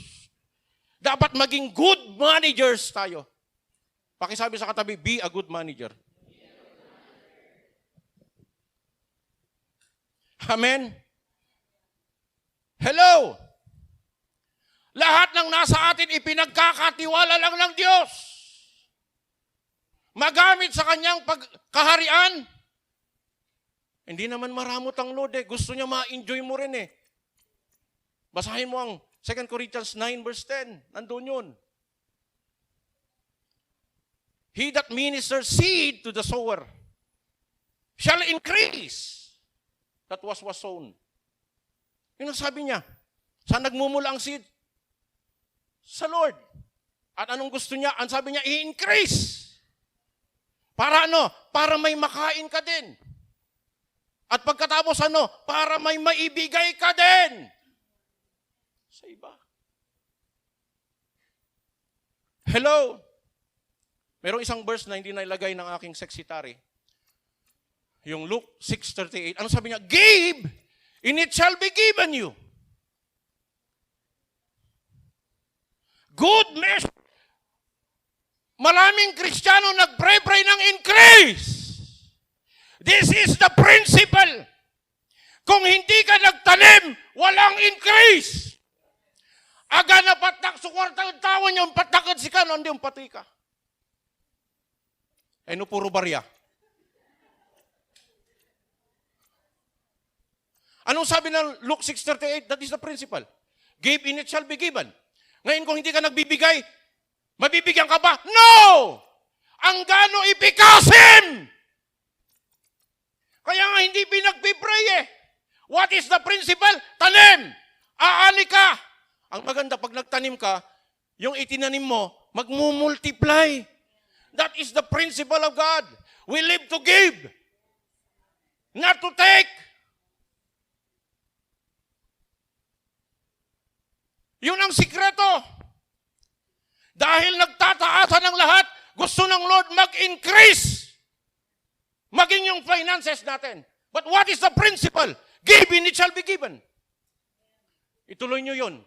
Dapat maging good managers tayo. Pakisabi sa katabi, be a good manager. Amen? Hello? Lahat ng nasa atin ipinagkakatiwala lang ng Diyos. Magamit sa kanyang kaharian. Hindi naman maramot ang Lord eh. Gusto niya ma-enjoy mo rin eh. Basahin mo ang 2 Corinthians 9 verse 10. Nandun yun. He that ministers seed to the sower shall increase that was sown. Yun ang sabi niya. Saan nagmumula ang seed? Sa Lord. At anong gusto niya? Ang sabi niya, i-increase. Para ano? Para may makain ka din. At pagkatapos ano? Para may maibigay ka din. Sa iba. Hello? Merong isang verse na hindi nailagay ng aking secretary. Yung Luke 6:38. Ano sabi niya? Give, and it shall be given you. Good measure. Maraming Kristiyano nagpray-pray ng increase. This is the principle. Kung hindi ka nagtanim, walang increase. Aga na patak, sukwartang tawa niyo, patakad si ka, hindi yung pati ka. Ay no, puro barya. Anong sabi ng Luke 6:38? That is the principle. Give and it shall be given. Ngayon kung hindi ka nagbibigay, mabibigyan ka ba? No! Ang gano ipikasin! Kaya nga hindi pinagpipray eh. What is the principle? Tanim! Aani ka! Ang maganda, pag nagtanim ka, yung itinanim mo, magmumultiply. That is the principle of God. We live to give, not to take. Yun ang sikreto. Dahil nagtataasan ng lahat, gusto ng Lord mag-increase. Maging yung finances natin. But what is the principle? Give and it shall be given. Ituloy nyo yun.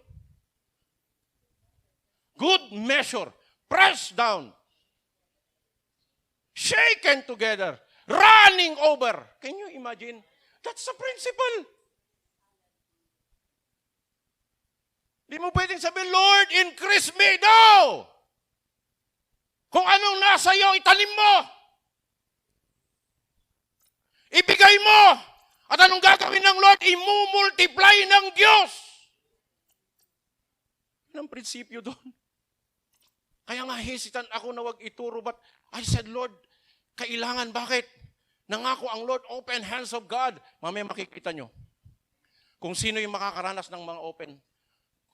Good measure, pressed down, shaken together, running over. Can you imagine? That's the principle. Di mo pwedeng sabihin, Lord, increase me. No! Kung anong nasa iyo, itanim mo. Ibigay mo. At anong gagawin ng Lord? Imumultiply ng Diyos. Yan ang prinsipyo doon. Kaya nga hesitant ako na wag ituro, but I said, Lord, kailangan. Bakit? Nangako ang Lord, open hands of God. Mamaya makikita nyo. Kung sino yung makakaranas ng mga open.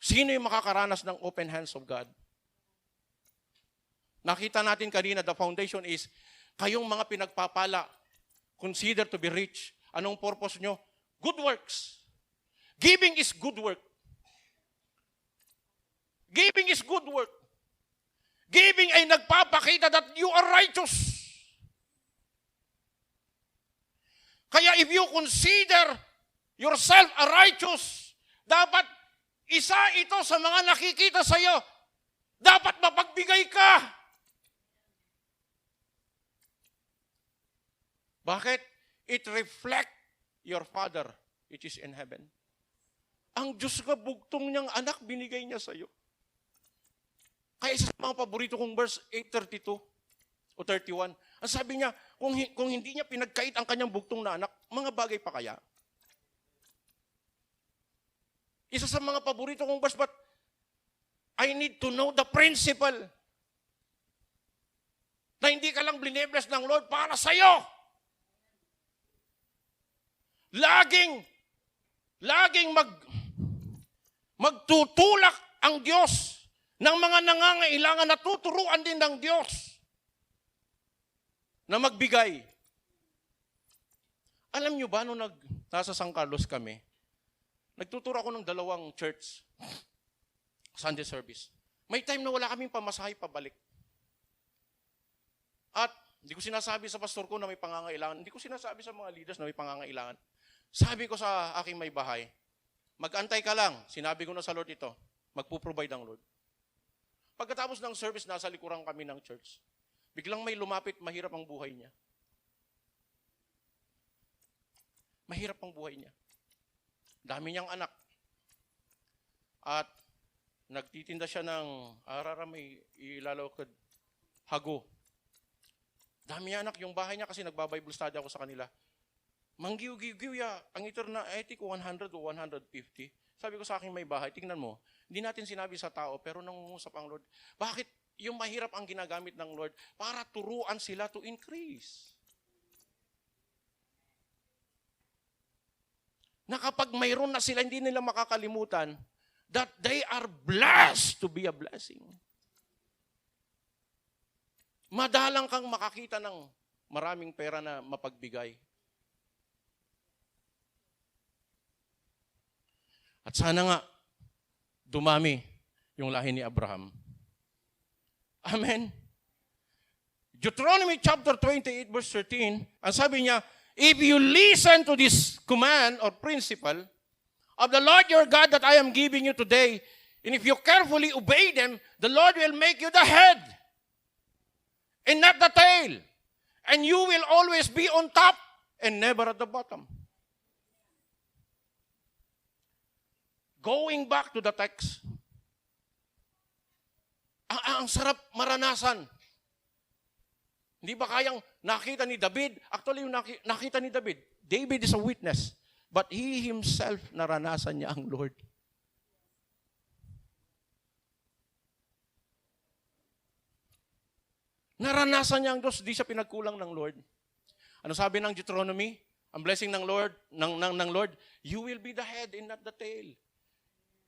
Sino yung makakaranas ng open hands of God? Nakita natin kanina, the foundation is, kayong mga pinagpapala, consider to be rich. Anong purpose nyo? Good works. Giving is good work. is good work. Giving ay nagpapakita that you are righteous. Kaya if you consider yourself a righteous, dapat isa ito sa mga nakikita sa iyo. Dapat mapagbigay ka. Bakit? It reflects your Father which is in heaven. Ang Diyos nga bugtong niyang anak, binigay niya sa iyo. Kaya isa sa mga paborito kong verse 8:32 o 31, ang sabi niya, kung hindi niya pinagkait ang kanyang bugtong na anak, mga bagay pa kaya? Isa sa mga paborito kong verse, but I need to know the principle na hindi ka lang blinebless ng Lord para sa iyo. Laging magtutulak ang Diyos ng mga nangangailangan na tuturuan din ng Diyos na magbigay. Alam nyo ba, nung nasa San Carlos kami, nagtuturo ako ng 2 church, Sunday service. May time na wala kaming pamasahe pabalik. At hindi ko sinasabi sa pastor ko na may pangangailangan. Hindi ko sinasabi sa mga leaders na may pangangailangan. Sabi ko sa aking may bahay, mag-antay ka lang. Sinabi ko na sa Lord ito, magpo-provide ang Lord. Pagkatapos ng service, nasa likuran kami ng church. Biglang may lumapit, mahirap ang buhay niya. Mahirap ang buhay niya. Dami niyang anak. At nagtitinda siya ng may ilalawkad, hago. Dami niya anak, yung bahay niya kasi nagba-Bible study ako sa kanila. Manggiw-giw ya, ang iter na etik 100 o 150. Sabi ko sa aking may bahay, tingnan mo, hindi natin sinabi sa tao, pero nangungusap ang Lord. Bakit yung mahirap ang ginagamit ng Lord? Para turuan sila to increase. Na kapag mayroon na sila, hindi nila makakalimutan that they are blessed to be a blessing. Madalang kang makakita ng maraming pera na mapagbigay. At sana nga, dumami yung lahi ni Abraham. Amen? Deuteronomy chapter 28 verse 13, ang sabi niya, if you listen to this command or principle of the Lord your God that I am giving you today, and if you carefully obey them, the Lord will make you the head and not the tail. And you will always be on top and never at the bottom. Going back to the text, ang sarap maranasan. Hindi ba kayang nakita ni David? Actually, yung nakita ni David, David is a witness, but he himself naranasan niya ang Lord. Naranasan niya ang Diyos, di siya pinagkulang ng Lord. Ano sabi ng Deuteronomy? Ang blessing ng Lord, ng Lord, you will be the head and not the tail.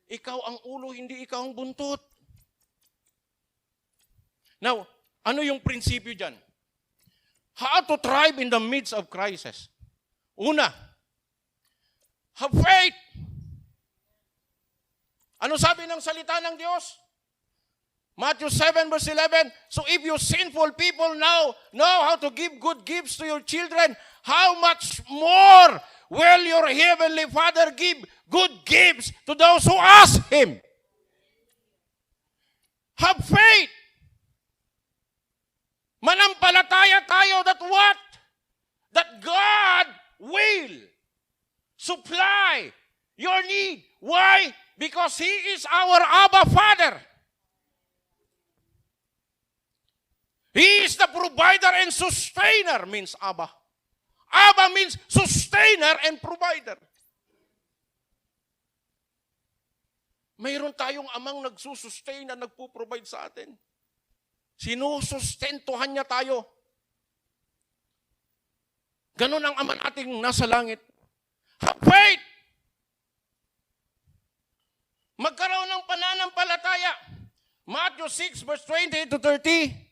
Ikaw ang ulo, hindi ikaw ang buntot. Now, ano yung prinsipyo dyan? How to thrive in the midst of crisis. Una, have faith. Ano sabi ng salita ng Diyos? Matthew 7 verse 11, so if you sinful people now know how to give good gifts to your children, how much more will your heavenly Father give good gifts to those who ask Him? Have faith. Manampalataya tayo that what? That God will supply your need. Why? Because He is our Abba Father. He is the provider and sustainer, means Abba. Abba means sustainer and provider. Mayroon tayong amang nagsusustain na nagpo-provide sa atin. Sinusustentuhan niya tayo. Ganon ang ama nating nasa langit. Have faith! Magkaroon ng pananampalataya. Matthew 6 verse 20 to 30.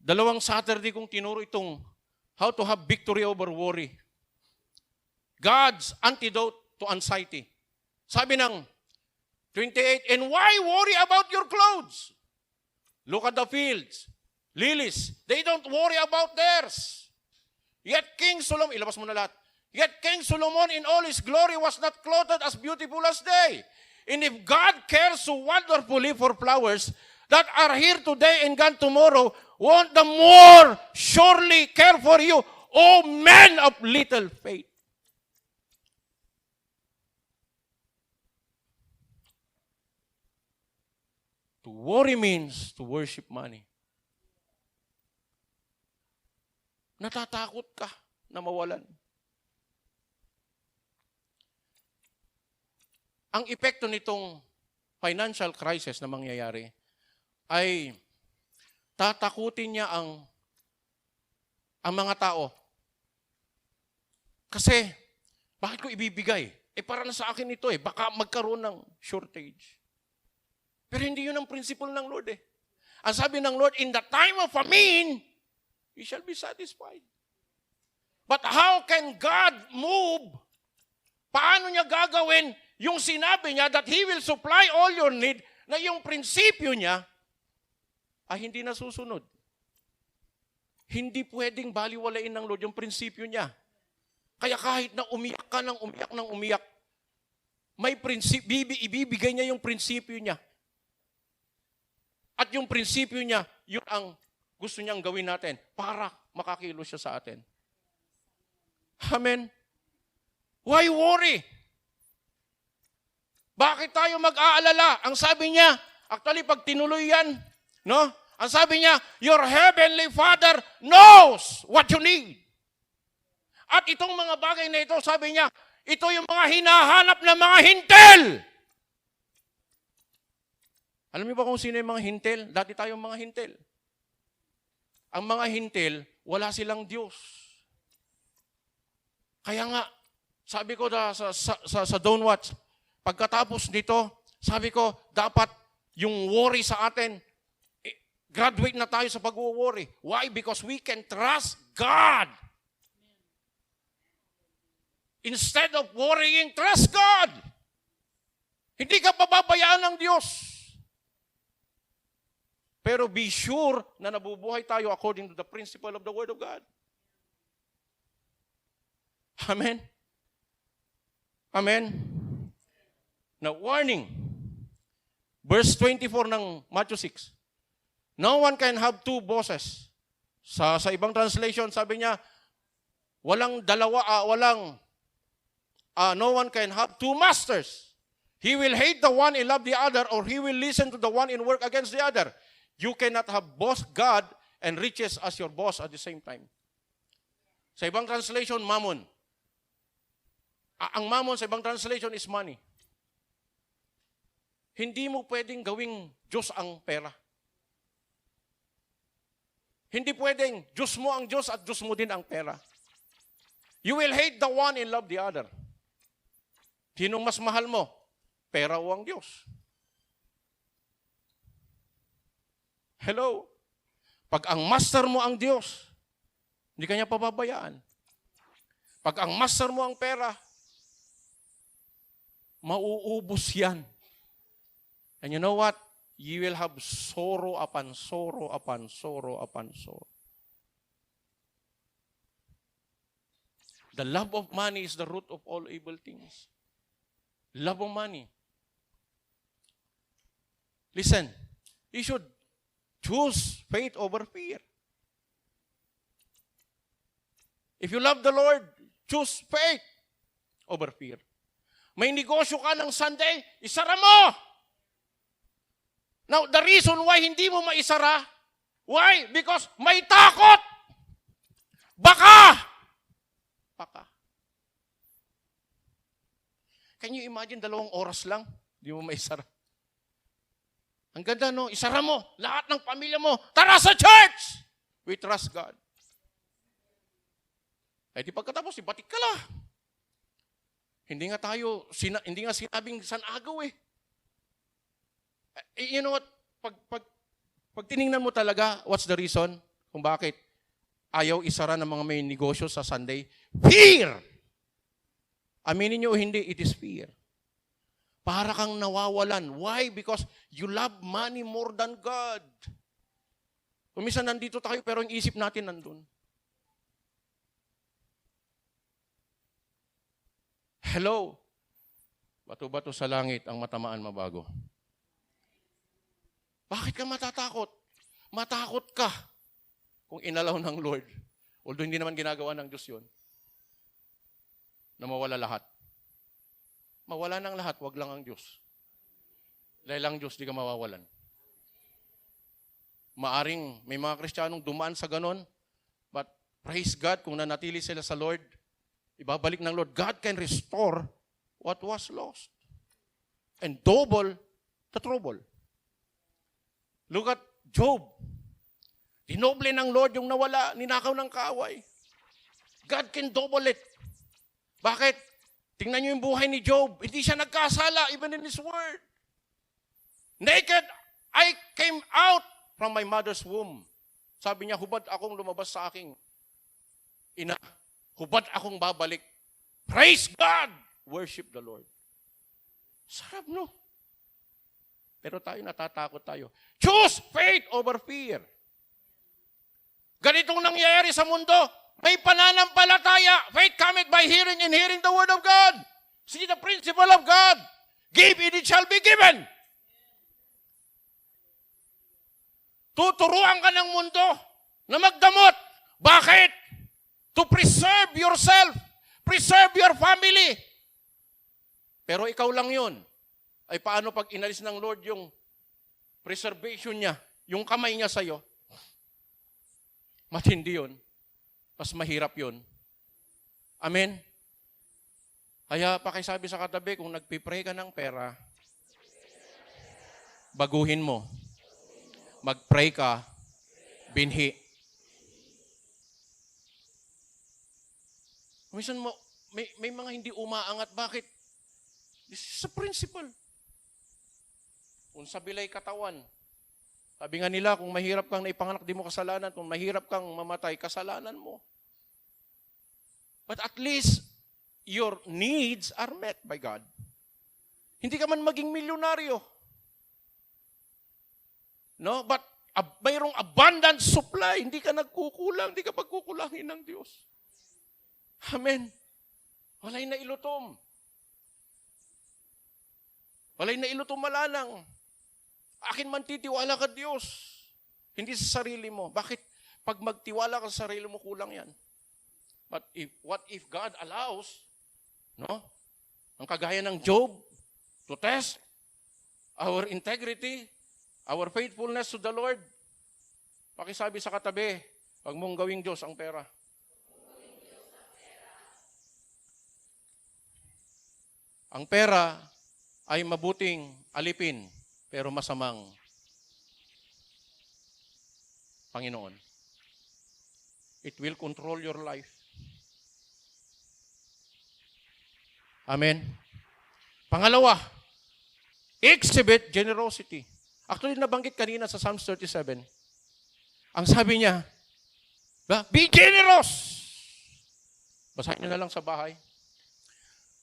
2 Saturday kong tinuro itong how to have victory over worry. God's antidote to anxiety. Sabi ng 28, and why worry about your clothes? Look at the fields, lilies. They don't worry about theirs. Yet King Solomon, ilabas mo na lahat. Yet King Solomon in all his glory was not clothed as beautiful as they. And if God cares so wonderfully for flowers that are here today and gone tomorrow, won't the more surely care for you, O men of little faith? To worry means to worship money. Natatakot ka na mawalan. Ang epekto nitong financial crisis na mangyayari ay tatakutin niya ang mga tao. Kasi, bakit ko ibibigay? Para na sa akin ito baka magkaroon ng shortage. Pero hindi yun ang principle ng Lord Ang sabi ng Lord, in the time of famine, you shall be satisfied. But how can God move? Paano niya gagawin yung sinabi niya that He will supply all your need, na yung prinsipyo niya ay hindi nasusunod? Hindi pwedeng baliwalain ng Lord yung prinsipyo niya. Kaya kahit na umiyak ka ng umiyak, may ibibigay niya yung prinsipyo niya. At yung prinsipyo niya, yun ang gusto niyang gawin natin para makakilos siya sa atin. Amen? Why worry? Bakit tayo mag-aalala? Ang sabi niya, actually pag tinuloy yan, no? Ang sabi niya, your heavenly Father knows what you need. At itong mga bagay na ito, sabi niya, ito yung mga hinahanap na mga hintel. Alam niyo ba kung sino yung mga hintel? Dati tayong mga hintel. Ang mga hintel, wala silang Diyos. Kaya nga, sabi ko sa Don't Watch, pagkatapos nito, sabi ko, dapat yung worry sa atin, graduate na tayo sa pag-worry. Why? Because we can trust God. Instead of worrying, trust God. Hindi ka pababayaan ng Diyos. Pero be sure na nabubuhay tayo according to the principle of the Word of God. Amen? Amen? Now, warning. Verse 24 ng Matthew 6. No one can have two bosses. Sa ibang translation, sabi niya, no one can have two masters. He will hate the one and love the other, or he will listen to the one and work against the other. You cannot have both God and riches as your boss at the same time. Sa ibang translation, mammon. Ang mammon sa ibang translation is money. Hindi mo pwedeng gawing Diyos ang pera. Hindi pwedeng Diyos mo ang Diyos at Diyos mo din ang pera. You will hate the one and love the other. Sinong mas mahal mo? Pera o ang Diyos? Hello? Pag ang master mo ang Diyos, hindi kanya pababayaan. Pag ang master mo ang pera, mauubos yan. And you know what? You will have sorrow upon sorrow upon sorrow upon sorrow. The love of money is the root of all evil things. Love of money. Listen, you should choose faith over fear. If you love the Lord, choose faith over fear. May negosyo ka ng Sunday, isara mo! Now, the reason why hindi mo maisara, why? Because may takot! Baka! Can you imagine 2 oras lang, hindi mo maisara? Ang ganda, no? Isara mo. Lahat ng pamilya mo. Tara sa church! We trust God. Eh di pagkatapos, ibatik ka lang. Hindi nga sinabing San Agaw You know what? Pag tiningnan mo talaga, what's the reason kung bakit ayaw isara ng mga may negosyo sa Sunday? Fear! Aminin nyo o hindi, it is fear. para kang nawawalan. Why? Because you love money more than God. Minsan nandito tayo pero yung isip natin nandun. Hello? Bato-bato sa langit ang matamaan mabago. Bakit ka matatakot? Matakot ka kung inalaw ng Lord. Although hindi naman ginagawa ng Diyos yun. Na mawala lahat. Mawala ng lahat, wag lang ang Diyos. Dahil ang Diyos, di ka mawawalan. Maaring may mga Kristiyanong dumaan sa ganon, but praise God, kung nanatili sila sa Lord, ibabalik ng Lord. God can restore what was lost. And double the trouble. Look at Job. Dinoble ng Lord yung nawala, ninakaw ng kaaway. God can double it. Bakit? Tingnan niyo yung buhay ni Job. Hindi siya nagkasala, even in his word. Naked, I came out from my mother's womb. Sabi niya, hubad akong lumabas sa aking ina. Hubad akong babalik. Praise God! Worship the Lord. Sarap, no? Pero tayo natatakot tayo. Choose faith over fear. Ganitong nangyayari sa mundo. May pananampalataya. Faith cometh by hearing and hearing the word of God. See the principle of God. Give and it shall be given. Tuturuan ka ng mundo na magdamot. Bakit? To preserve yourself. Preserve your family. Pero ikaw lang yun. Ay paano pag inalis ng Lord yung preservation niya, yung kamay niya sa'yo? Matindi yun. Mas mahirap yun. Amen? Kaya pakisabi sa katabi, kung nagpipray ka ng pera, baguhin mo. Mag-pray ka, binhi. Minsan mo, may mga hindi umaangat. Bakit? This is a principle. Kung sa bilay katawan, sabi nga nila, kung mahirap kang naipanganak, di mo kasalanan. Kung mahirap kang mamatay, kasalanan mo. But at least, your needs are met by God. Hindi ka man maging milyonaryo. No? But mayroong abundant supply. Hindi ka nagkukulang. Hindi ka pagkukulangin ng Diyos. Amen. Walay na ilutom. Walay na ilutom malanang. Akin man titiwala ka Diyos. Hindi sa sarili mo. Bakit? Pag magtiwala ka sa sarili mo, kulang yan. But what if God allows, no? Ang kagaya ng Job, to test our integrity, our faithfulness to the Lord. Pakisabi sa katabi, wag mong gawing Diyos ang pera. Ang pera ay mabuting alipin, pero masamang Panginoon. It will control your life. Amen. Pangalawa, exhibit generosity. Actually, nabanggit kanina sa Psalms 37. Ang sabi niya, be generous. Basahin niyo na lang sa bahay.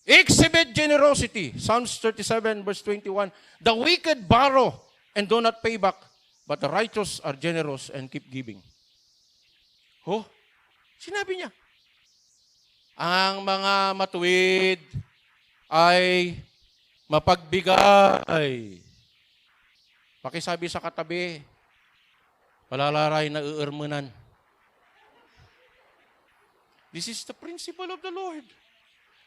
Exhibit generosity. Psalms 37 verse 21. The wicked borrow and do not pay back, but the righteous are generous and keep giving. Oh, sinabi niya. Ang mga matuwid ay mapagbigay. Pakisabi sa katabi, palalaray na uurmunan. This is the principle of the Lord.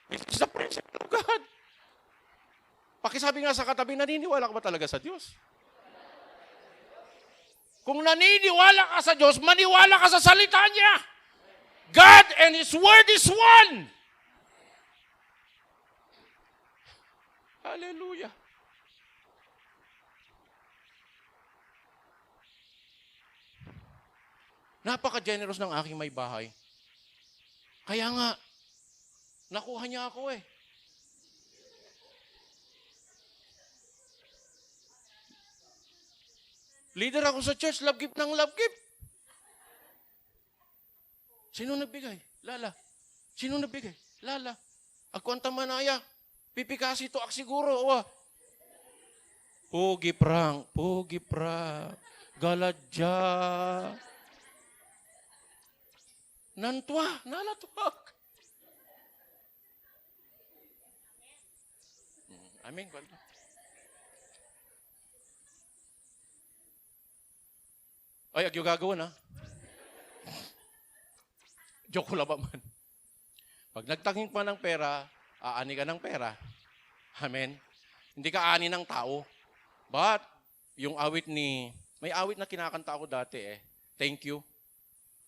This is the principle of God. Pakisabi nga sa katabi, naniniwala ka ba talaga sa Diyos? Kung naniniwala ka sa Diyos, maniwala ka sa salita niya. God and His Word is one. Hallelujah. Napaka-generous ng aking may bahay. Kaya nga, nakuha niya ako eh. Leader ako sa church, love gift ng love gift. Sino nagbigay? Lala. Sino nagbigay? Lala. Ako ang tamanaya. Pipikasi to ak siguro. Pugi prang, galadya. Nantwa, nalatwak. Amin. Ay, agyo gagawin ha. Joke ko lang ba man. Pag nagtanging pa ng pera, aani ka ng pera. Amen. Hindi ka ani ng tao. But, yung may awit na kinakanta ako dati Thank you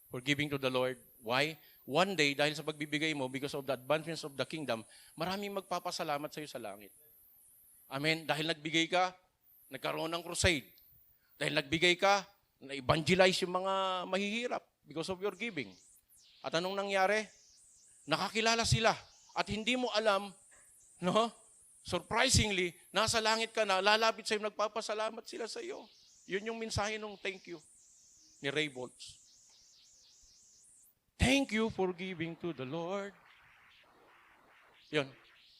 for giving to the Lord. Why? One day, dahil sa pagbibigay mo, because of the advancements of the kingdom, maraming magpapasalamat sa iyo sa langit. Amen. Dahil nagbigay ka, nagkaroon ng crusade. Dahil nagbigay ka, na-evangelize yung mga mahihirap because of your giving. At anong nangyari? Nakakilala sila. At hindi mo alam, no? Surprisingly, nasa langit ka na, lalapit sa iyo, nagpapasalamat sila sa iyo. Yun yung mensahe ng thank you ni Ray Boltz. Thank you for giving to the Lord. Yun.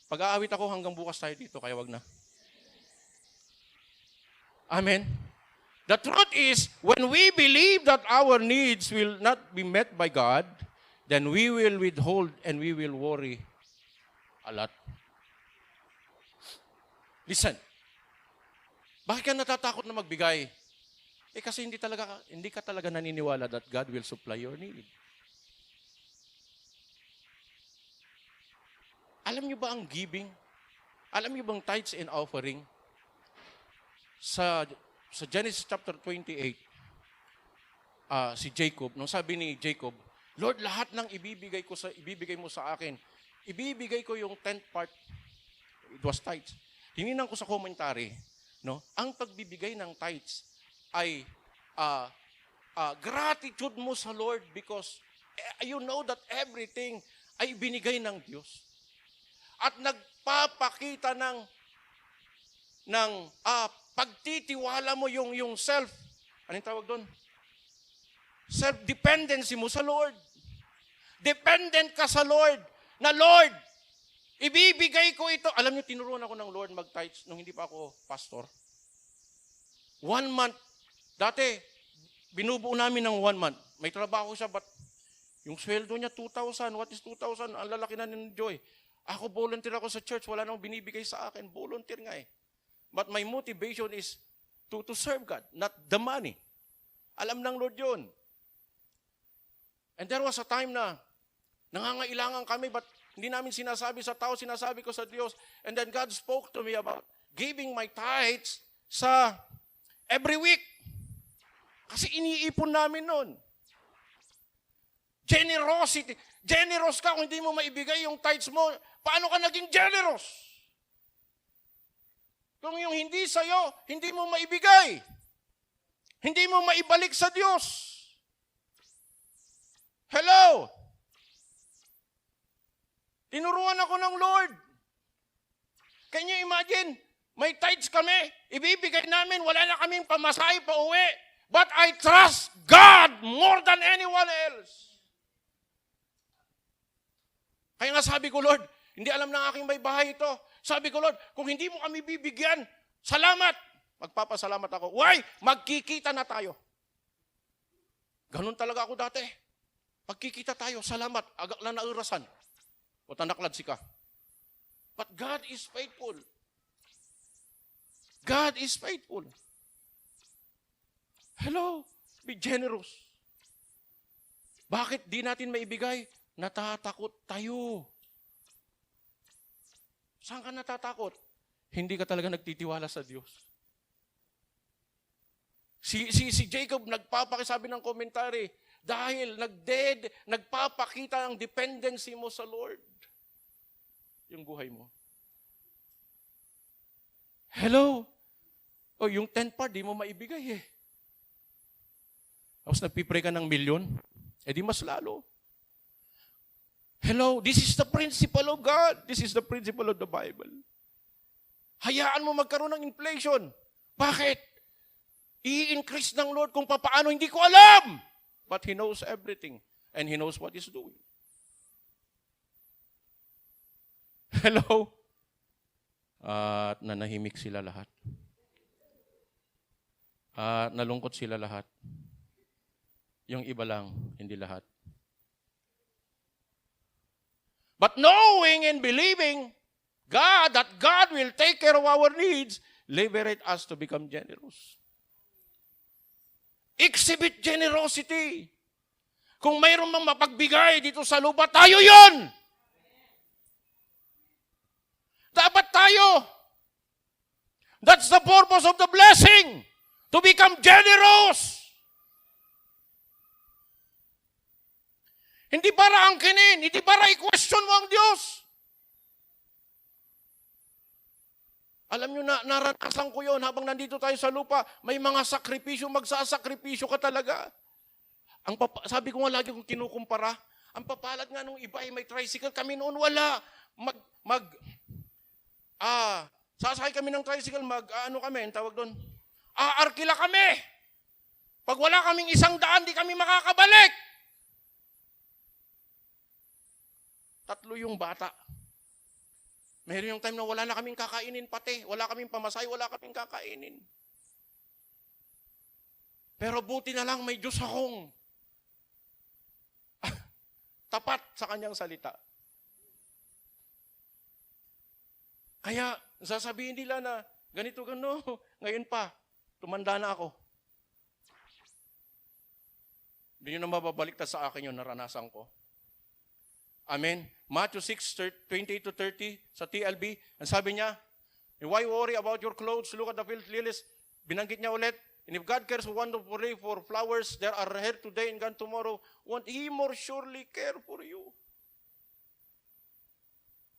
Pag-aawit ako hanggang bukas tayo dito, kaya wag na. Amen. The truth is, when we believe that our needs will not be met by God, then we will withhold and we will worry a lot. Listen. Bakit ka natatakot na magbigay? Kasi hindi ka talaga naniniwala that God will supply your need. Alam niyo ba ang giving? Alam niyo bang tithes and offering? Sa Genesis chapter 28, si Jacob, nung sabi ni Jacob, Lord, lahat ng ibibigay mo sa akin, ibibigay ko yung 10th part. It was tithes. Tinignan ko sa commentary, no? Ang pagbibigay ng tithes ay gratitude mo sa Lord because you know that everything ay binigay ng Diyos. At nagpapakita ng pagtitiwala mo yung self, anong tawag doon? Self-dependency mo sa Lord. Dependent ka sa Lord, na Lord, ibibigay ko ito. Alam niyo, tinuruan ako ng Lord mag-tithes nung hindi pa ako pastor. 1 month. Dati, binubuo namin ng 1 month. May trabaho siya, but yung sweldo niya, 2,000. What is 2,000? Ang lalaki na ni Joy. Ako, volunteer ako sa church. Wala nang binibigay sa akin. Volunteer nga But my motivation is to serve God, not the money. Alam ng Lord yun. And there was a time na nangangailangan kami, but hindi namin sinasabi sa tao, sinasabi ko sa Diyos. And then God spoke to me about giving my tithes sa every week. Kasi iniipon namin nun. Generosity. Generous ka kung hindi mo maibigay yung tithes mo. Paano ka naging generous? Kung yung hindi sa'yo, hindi mo maibigay. Hindi mo maibalik sa Diyos. Hello? Tinuruan ako ng Lord. Can you imagine? May tithes kami, ibibigay namin, wala na kaming pamasahe pa uwi. But I trust God more than anyone else. Kaya nga sabi ko, Lord, hindi alam ng aking may bahay ito. Sabi ko, Lord, kung hindi mo kami bibigyan, salamat. Magpapasalamat ako. Why? Magkikita na tayo. Ganun talaga ako dati. Magkikita tayo, salamat. Agak lang na urasan. O tanaklad si ka. But God is faithful. God is faithful. Hello? Be generous. Bakit di natin maibigay? Natatakot tayo. Saan ka natatakot? Hindi ka talaga nagtitiwala sa Diyos. Si Jacob nagpapakisabi ng komentary dahil nagpapakita ng dependency mo sa Lord. Yung buhay mo. Hello? O yung 10 part, di mo maibigay Tapos nagpipray ka ng 1,000,000, di mas lalo. Hello, this is the principle of God. This is the principle of the Bible. Hayaan mo magkaroon ng inflation. Bakit? I-increase ng Lord kung paano, hindi ko alam. But He knows everything. And He knows what He's doing. Hello? At nanahimik sila lahat. Nalungkot sila lahat. Yung iba lang, hindi lahat. But knowing and believing God, that God will take care of our needs, liberate us to become generous. Exhibit generosity. Kung mayroon mang mapagbigay dito sa lupa, tayo yon. Dapat tayo. That's the purpose of the blessing. To become generous. Hindi para angkinin, hindi para i-question mo ang Diyos. Alam nyo na, naranasan ko yon habang nandito tayo sa lupa, may mga sakripisyo, magsasakripisyo ka talaga. Sabi ko nga lagi kong kinukumpara, ang papalad nga nung iba ay may tricycle, kami noon wala. Sasakay kami ng tricycle, ang tawag doon? Arkila kami. Pag wala kaming 100, di kami makakabalik. 3 yung bata. Meron yung time na wala na kaming kakainin pati. Wala kaming pamasay, wala kaming kakainin. Pero buti na lang may Diyos akong tapat sa kanyang salita. Kaya sasabihin nila na ganito, ngayon pa, tumanda na ako. Hindi nyo na mababaliktad sa akin yung naranasan ko. Amen. Matthew 6:28-30 sa TLB. Ang sabi niya, why worry about your clothes? Look at the field lilies. Binanggit niya ulit, and if God cares wonderfully for flowers, there are here today and gone tomorrow, won't He more surely care for you?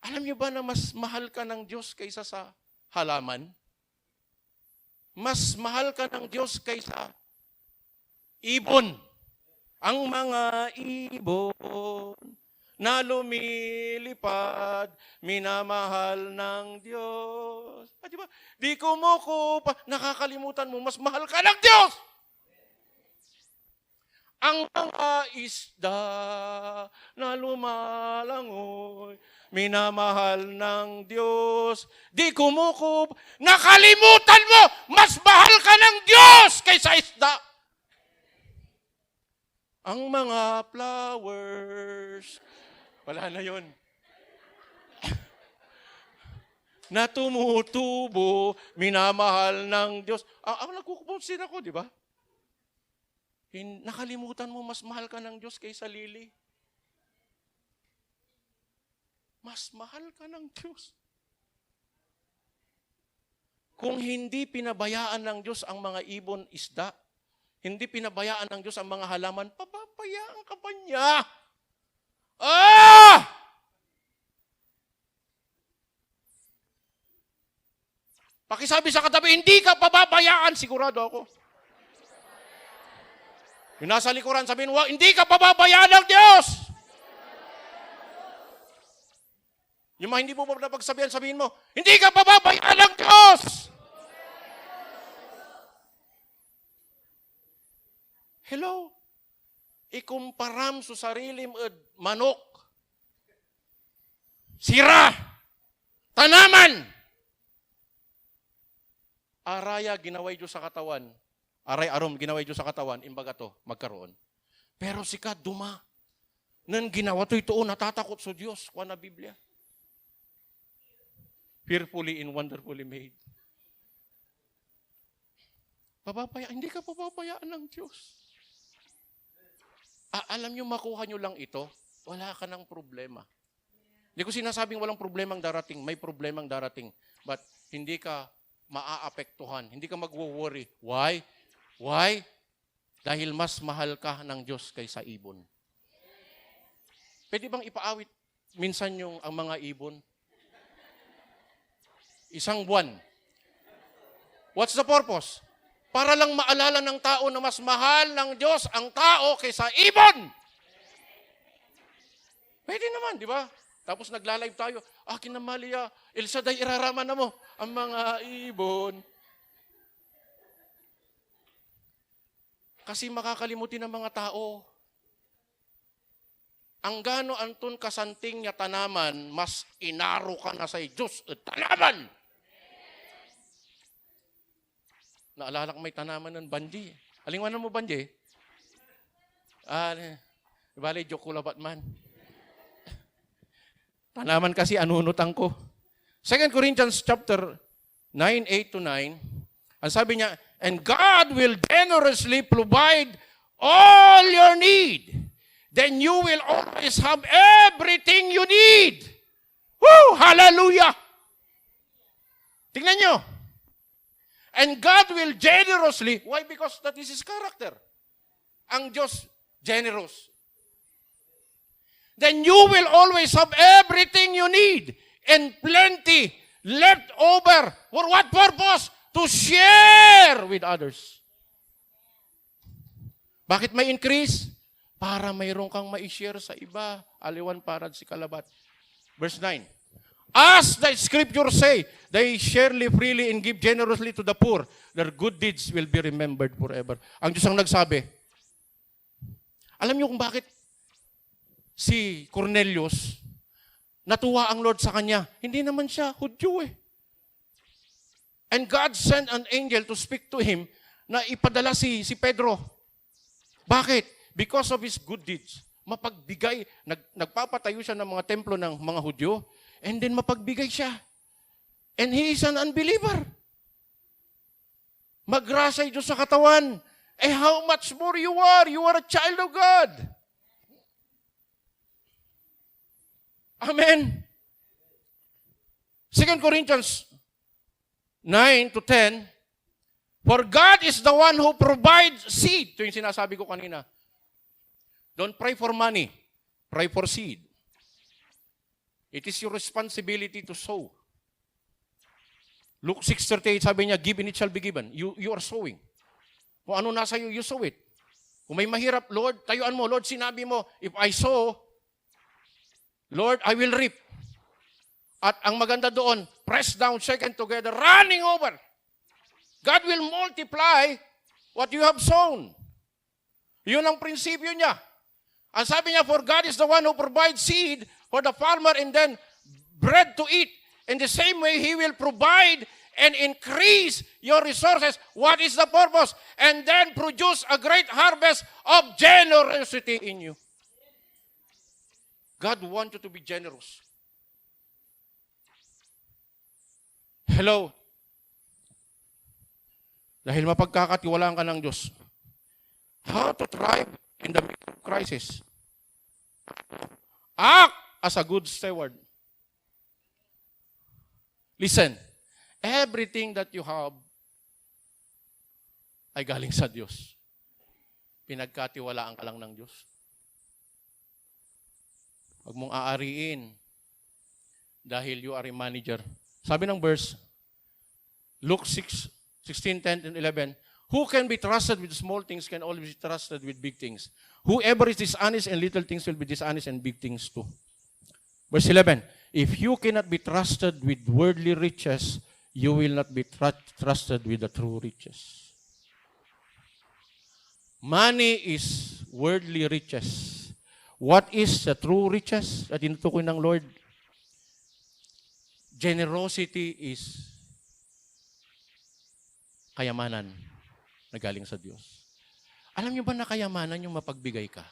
Alam niyo ba na mas mahal ka ng Diyos kaysa sa halaman? Mas mahal ka ng Diyos kaysa ibon. Ang mga ibon na lumilipad, minamahal ng Diyos. Diba? Di kumukupa, nakakalimutan mo, mas mahal ka ng Diyos! Ang mga isda na lumalangoy, minamahal ng Diyos. Di kumukup, nakalimutan mo, mas mahal ka ng Diyos kaysa isda. Ang mga flowers, wala na yun, na tumutubo, minamahal ng Diyos. Ang nagkukuponsin ako, di ba? Nakalimutan mo, mas mahal ka ng Diyos kaysa lili. Mas mahal ka ng Diyos. Kung hindi pinabayaan ng Diyos ang mga ibon, isda, hindi pinabayaan ng Diyos ang mga halaman, pababayaan ka ba niya? Pakisabi sa katabi, hindi ka pababayaan, sigurado ako. Yung nasa likuran, sabihin, hindi ka pababayaan ng Diyos! Yung mga hindi mo pa napagsabihan, sabihin mo, hindi ka pababayaan ng Diyos! Hello? Ikumparam sa sarilim ed manok. Sira! Tanaman! Araya, ginaway Diyos sa katawan. Aray-arom, ginaway Diyos sa katawan, imbaga to, magkaroon. Pero sika, duma. Nan ginawa to ito, natatakot sa Diyos. Kuha na Biblia. Fearfully and wonderfully made. Hindi ka pababayaan ng Diyos. Alam nyo, makuha nyo lang ito, wala ka ng problema. Hindi ko sinasabing walang problemang darating, may problemang darating. But hindi ka maaapektuhan, hindi ka magwo-worry. Why? Why? Dahil mas mahal ka ng Diyos kaysa ibon. Pwede bang ipaawit minsan ang mga ibon? Isang buwan. What's the purpose? Para lang maalala ng tao na mas mahal ng Diyos ang tao kaysa ibon. Pwede naman, di ba? Tapos nagla-live tayo, kinamalia, El Shaddai, iraraman na mo ang mga ibon. Kasi makakalimutin ng mga tao. Ang gano anton kasanting niya tanaman, mas inaro ka na sa Diyos at tanaman. Naalala ko may tanaman ng banji. Alingwanan mo banji? Bali, joke ko labat man. Tanaman kasi anunutan ko. 2 Corinthians chapter 9, 8 to 9, ang sabi niya, and God will generously provide all your need. Then you will always have everything you need. Woo! Hallelujah! Tingnan nyo. And God will generously, why? Because that is His character. Ang Diyos, generous. Then you will always have everything you need and plenty left over. For what purpose? To share with others. Bakit may increase? Para mayroon kang ma-share sa iba. Aliwan parad si Kalabat. Verse 9. As the scriptures say, they share freely and give generously to the poor. Their good deeds will be remembered forever. Ang Diyos ang nagsabi. Alam niyo kung bakit si Cornelius, natuwa ang Lord sa kanya. Hindi naman siya Hudyo eh. And God sent an angel to speak to him na ipadala si Pedro. Bakit? Because of his good deeds. Mapagbigay. Nagpapatayo siya ng mga templo ng mga Hudyo. And then mapagbigay siya. And he is an unbeliever. Magrasay Diyos sa katawan. Eh how much more you are? You are a child of God. Amen. 2 Corinthians 9 to 10, for God is the one who provides seed. Ito yung sinasabi ko kanina. Don't pray for money. Pray for seed. It is your responsibility to sow. Luke 6:38, sabi niya, give and it shall be given. You are sowing. Kung ano nasa iyo, you sow it. Kung may mahirap, Lord, tayuan mo. Lord, sinabi mo, if I sow, Lord, I will reap. At ang maganda doon, press down, shaken together, running over. God will multiply what you have sown. Yun ang prinsipyo niya. Ang sabi niya, for God is the one who provides seed for the farmer and then bread to eat. In the same way, He will provide and increase your resources. What is the purpose? And then produce a great harvest of generosity in you. God wants you to be generous. Hello. Dahil mapagkakatiwalaan ka ng Diyos. How to thrive in the midst of crisis. Act as a good steward. Listen, everything that you have ay galing sa Diyos. Pinagkatiwalaan ka lang ng Diyos. Huwag mong aariin dahil you are a manager. Sabi ng verse, Luke 6:10 and 11, who can be trusted with small things can always be trusted with big things. Whoever is dishonest in little things will be dishonest in big things too. Verse 11, if you cannot be trusted with worldly riches, you will not be trusted with the true riches. Money is worldly riches. What is the true riches na tinutukoy ng Lord? Generosity is kayamanan na galing sa Diyos. Alam niyo ba na kayamanan yung mapagbigay ka?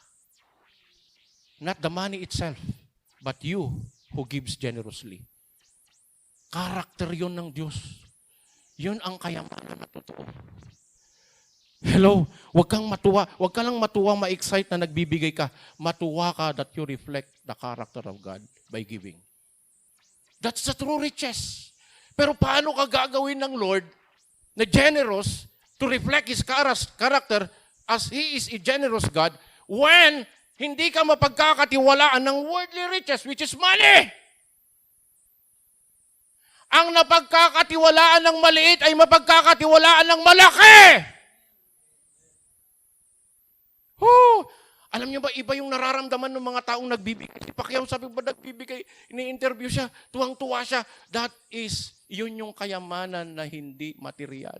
Not the money itself, but you who gives generously. Karakter yun ng Diyos. Yun ang kayamanan na totoo. Hello, wag kang matuwa. Wag ka lang matuwa, ma-excite na nagbibigay ka. Matuwa ka that you reflect the character of God by giving. That's the true riches. Pero paano ka gagawin ng Lord na generous to reflect His character as He is a generous God when hindi ka mapagkakatiwalaan ng worldly riches, which is money? Ang napagkakatiwalaan ng maliit ay mapagkakatiwalaan ng malaki. Alam niyo ba, iba yung nararamdaman ng mga taong nagbibigay. Si Pacquiao, sabi ba nagbibigay, ini-interview siya, tuwang-tuwa siya. That is, yun yung kayamanan na hindi material.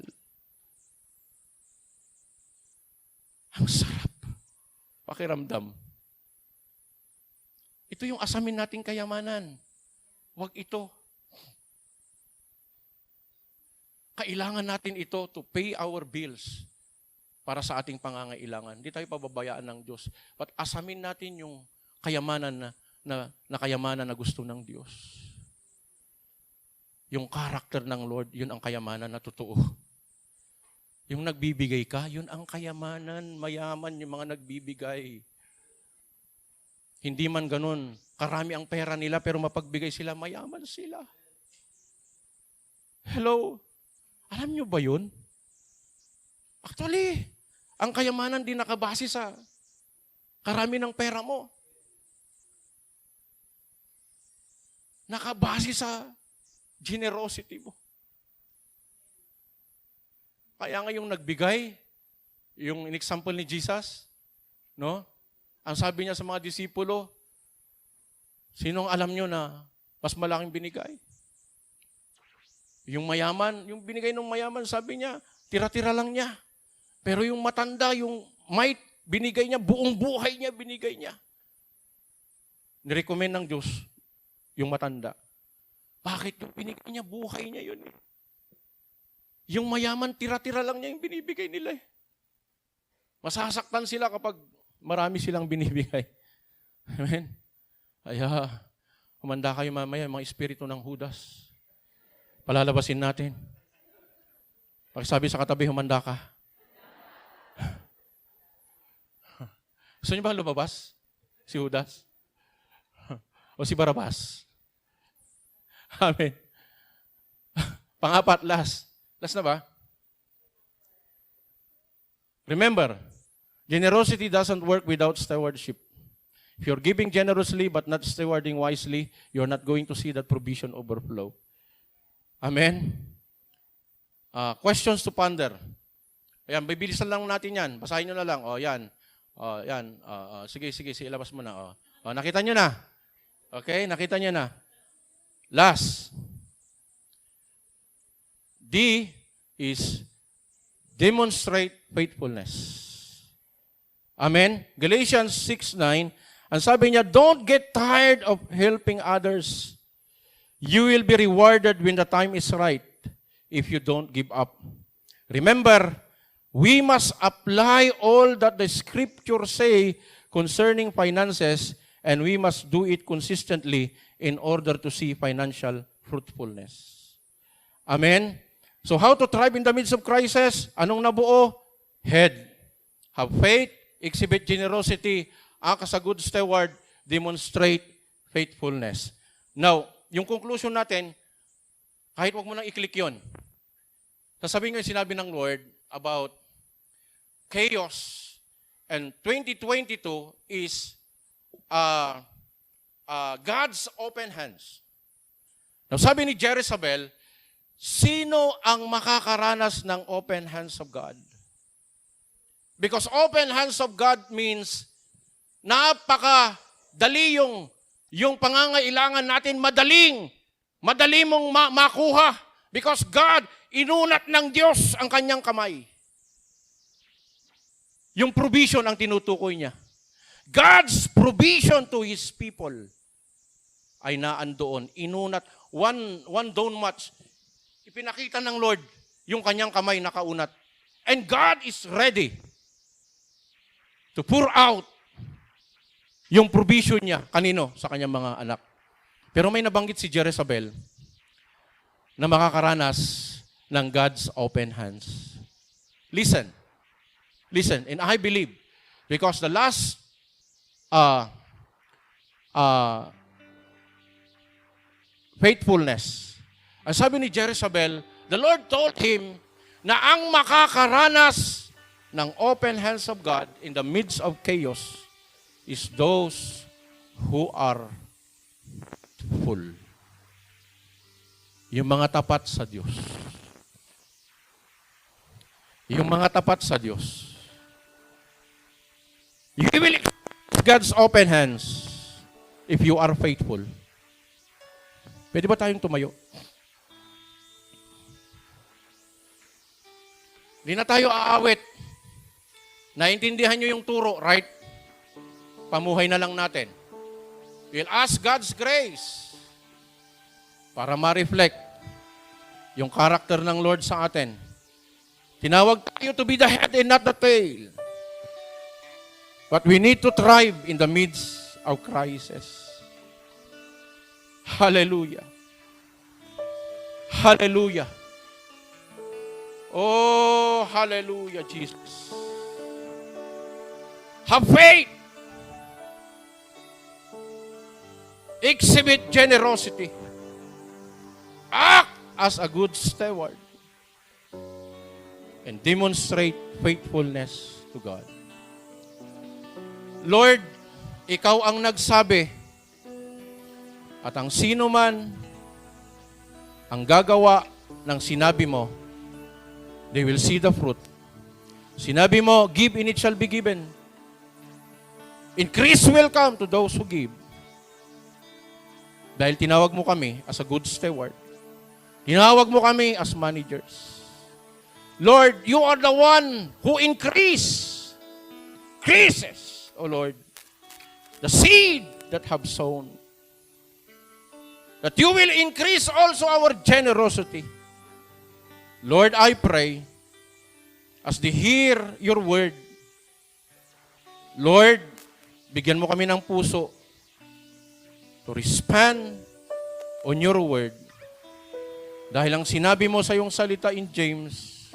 Ang sarap. Pakiramdam. Ito yung asamin nating kayamanan. Huwag ito. Kailangan natin ito to pay our bills para sa ating pangangailangan. Hindi tayo pababayaan ng Diyos. But asamin natin yung kayamanan na kayamanan na gusto ng Diyos. Yung character ng Lord, yun ang kayamanan na totoo. Yung nagbibigay ka, yun ang kayamanan. Mayaman yung mga nagbibigay. Hindi man ganun. Karami ang pera nila pero mapagbigay sila, mayaman sila. Hello? Alam nyo ba yun? Actually, ang kayamanan din nakabase sa karami ng pera mo. Nakabase sa generosity mo. Kaya nga yung nagbigay, yung in-example ni Jesus, no? Ang sabi niya sa mga disipulo, sinong alam nyo na mas malaking binigay? Yung mayaman, yung binigay ng mayaman, sabi niya, tira-tira lang niya. Pero yung matanda, yung might, binigay niya, buong buhay niya, binigay niya. Nirecommend ng Diyos, yung matanda. Bakit yung binigay niya, buhay niya yun eh. Yung mayaman, tira-tira lang niya yung binibigay nila eh. Masasaktan sila kapag marami silang binibigay. Amen? Kaya, humanda kayo mamaya, mga espiritu ng Judas. Palalabasin natin. Pakisabi sa katabi, humanda ka. Gusto niyo ba lumabas? Si Judas? O si Barabas? Amen. Pang-apat, last. Last na ba? Remember, generosity doesn't work without stewardship. If you're giving generously but not stewarding wisely, you're not going to see that provision overflow. Amen? Questions to ponder. Ayan, bibilisan lang natin yan. Basahin nyo na lang. O, yan. O, yan. Sige, ilabas mo na. O, nakita nyo na. Okay, nakita nyo na. Last. D is demonstrate faithfulness. Amen? Galatians 6:9, ang sabi niya, don't get tired of helping others. You will be rewarded when the time is right if you don't give up. Remember, we must apply all that the Scriptures say concerning finances, and we must do it consistently in order to see financial fruitfulness. Amen? So how to thrive in the midst of crisis? Anong nabuo? Head. Have faith, exhibit generosity, act as a good steward, demonstrate faithfulness. Now, yung conclusion natin, kahit wag mo nang i-click yun, sasabihin ko yung sinabi ng Lord about chaos, and 2022 is God's open hands. Now, sabi ni Jezebel, sino ang makakaranas ng open hands of God? Because open hands of God means napakadali yung pangangailangan natin, madali mong makuha. Because God, inunat ng Diyos ang kanyang kamay. Yung provision ang tinutukoy niya. God's provision to His people ay naandoon. Inunat. One don't much. Ipinakita ng Lord yung kanyang kamay nakaunat. And God is ready to pour out yung provision niya. Kanino? Sa kanyang mga anak. Pero may nabanggit si Jezebel na makakaranas ng God's open hands. Listen. And I believe, because the last faithfulness, ang sabi ni Jezebel, the Lord told him na ang makakaranas ng open hands of God in the midst of chaos is those who are full. Yung mga tapat sa Diyos. Yung mga tapat sa Diyos. You will experience God's open hands if you are faithful. Pwede ba tayong tumayo? Hindi na tayo aawit. Naintindihan nyo yung turo, right? Pamuhay na lang natin. We'll ask God's grace para ma-reflect yung character ng Lord sa atin. Tinawag tayo to be the head and not the tail. But we need to thrive in the midst of crisis. Hallelujah. Hallelujah. Oh, hallelujah, Jesus. Have faith. Exhibit generosity. Act as a good steward. And demonstrate faithfulness to God. Lord, Ikaw ang nagsabi at ang sino man ang gagawa ng sinabi mo, they will see the fruit. Sinabi mo, give and it shall be given. Increase will come to those who give. Dahil tinawag mo kami as a good steward. Tinawag mo kami as managers. Lord, you are the one who increases, O Lord, the seed that have sown. That you will increase also our generosity. Lord, I pray, as they hear your word, Lord, bigyan mo kami ng puso to respond on your word. Dahil ang sinabi mo sa iyong salita in James,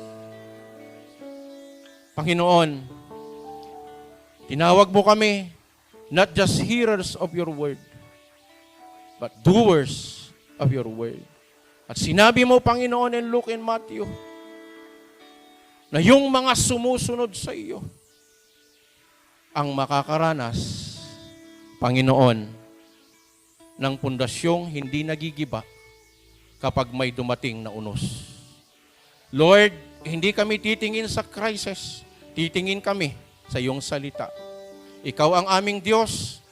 Panginoon, tinawag mo kami, not just hearers of your word, but doers of your word. At sinabi mo, Panginoon, in Luke and Matthew, na yung mga sumusunod sa iyo ang makakaranas, Panginoon, ng pundasyong hindi nagigiba kapag may dumating na unos. Lord, hindi kami titingin sa crisis, titingin kami sa iyong salita. Ikaw ang aming Diyos,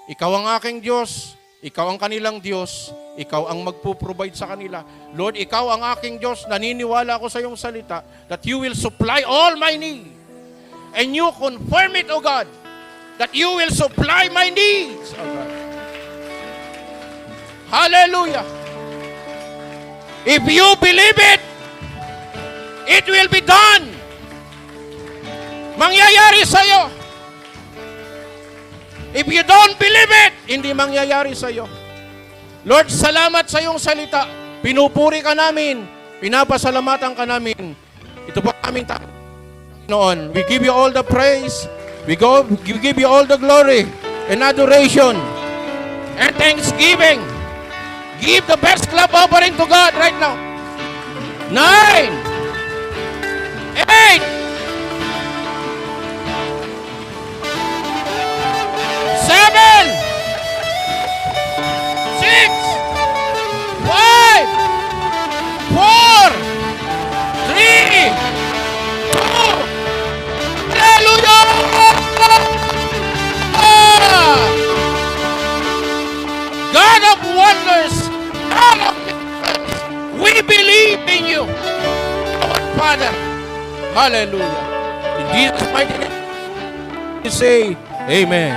ikaw ang aking Diyos, ikaw ang kanilang Diyos, ikaw ang magpo-provide sa kanila. Lord, ikaw ang aking Diyos, naniniwala ako sa iyong salita that you will supply all my need. And you confirm it, O God, that you will supply my needs, O God. Hallelujah. If you believe it, it will be done. Mangyayari sa iyo. If you don't believe it, hindi mangyayari sa iyo. Lord, salamat sa iyong salita. Pinupuri ka namin. Pinapasalamatan ka namin. Ito po aming Panginoon. We give you all the praise. We give you all the glory and adoration and thanksgiving. Give the best clap offering to God right now. 9, 8, 7, 6, 5, 4, 3, 2, hallelujah! God of wonders, God of miracles, we believe in you, our Father. Hallelujah. In Jesus' mighty name, we say, Amen.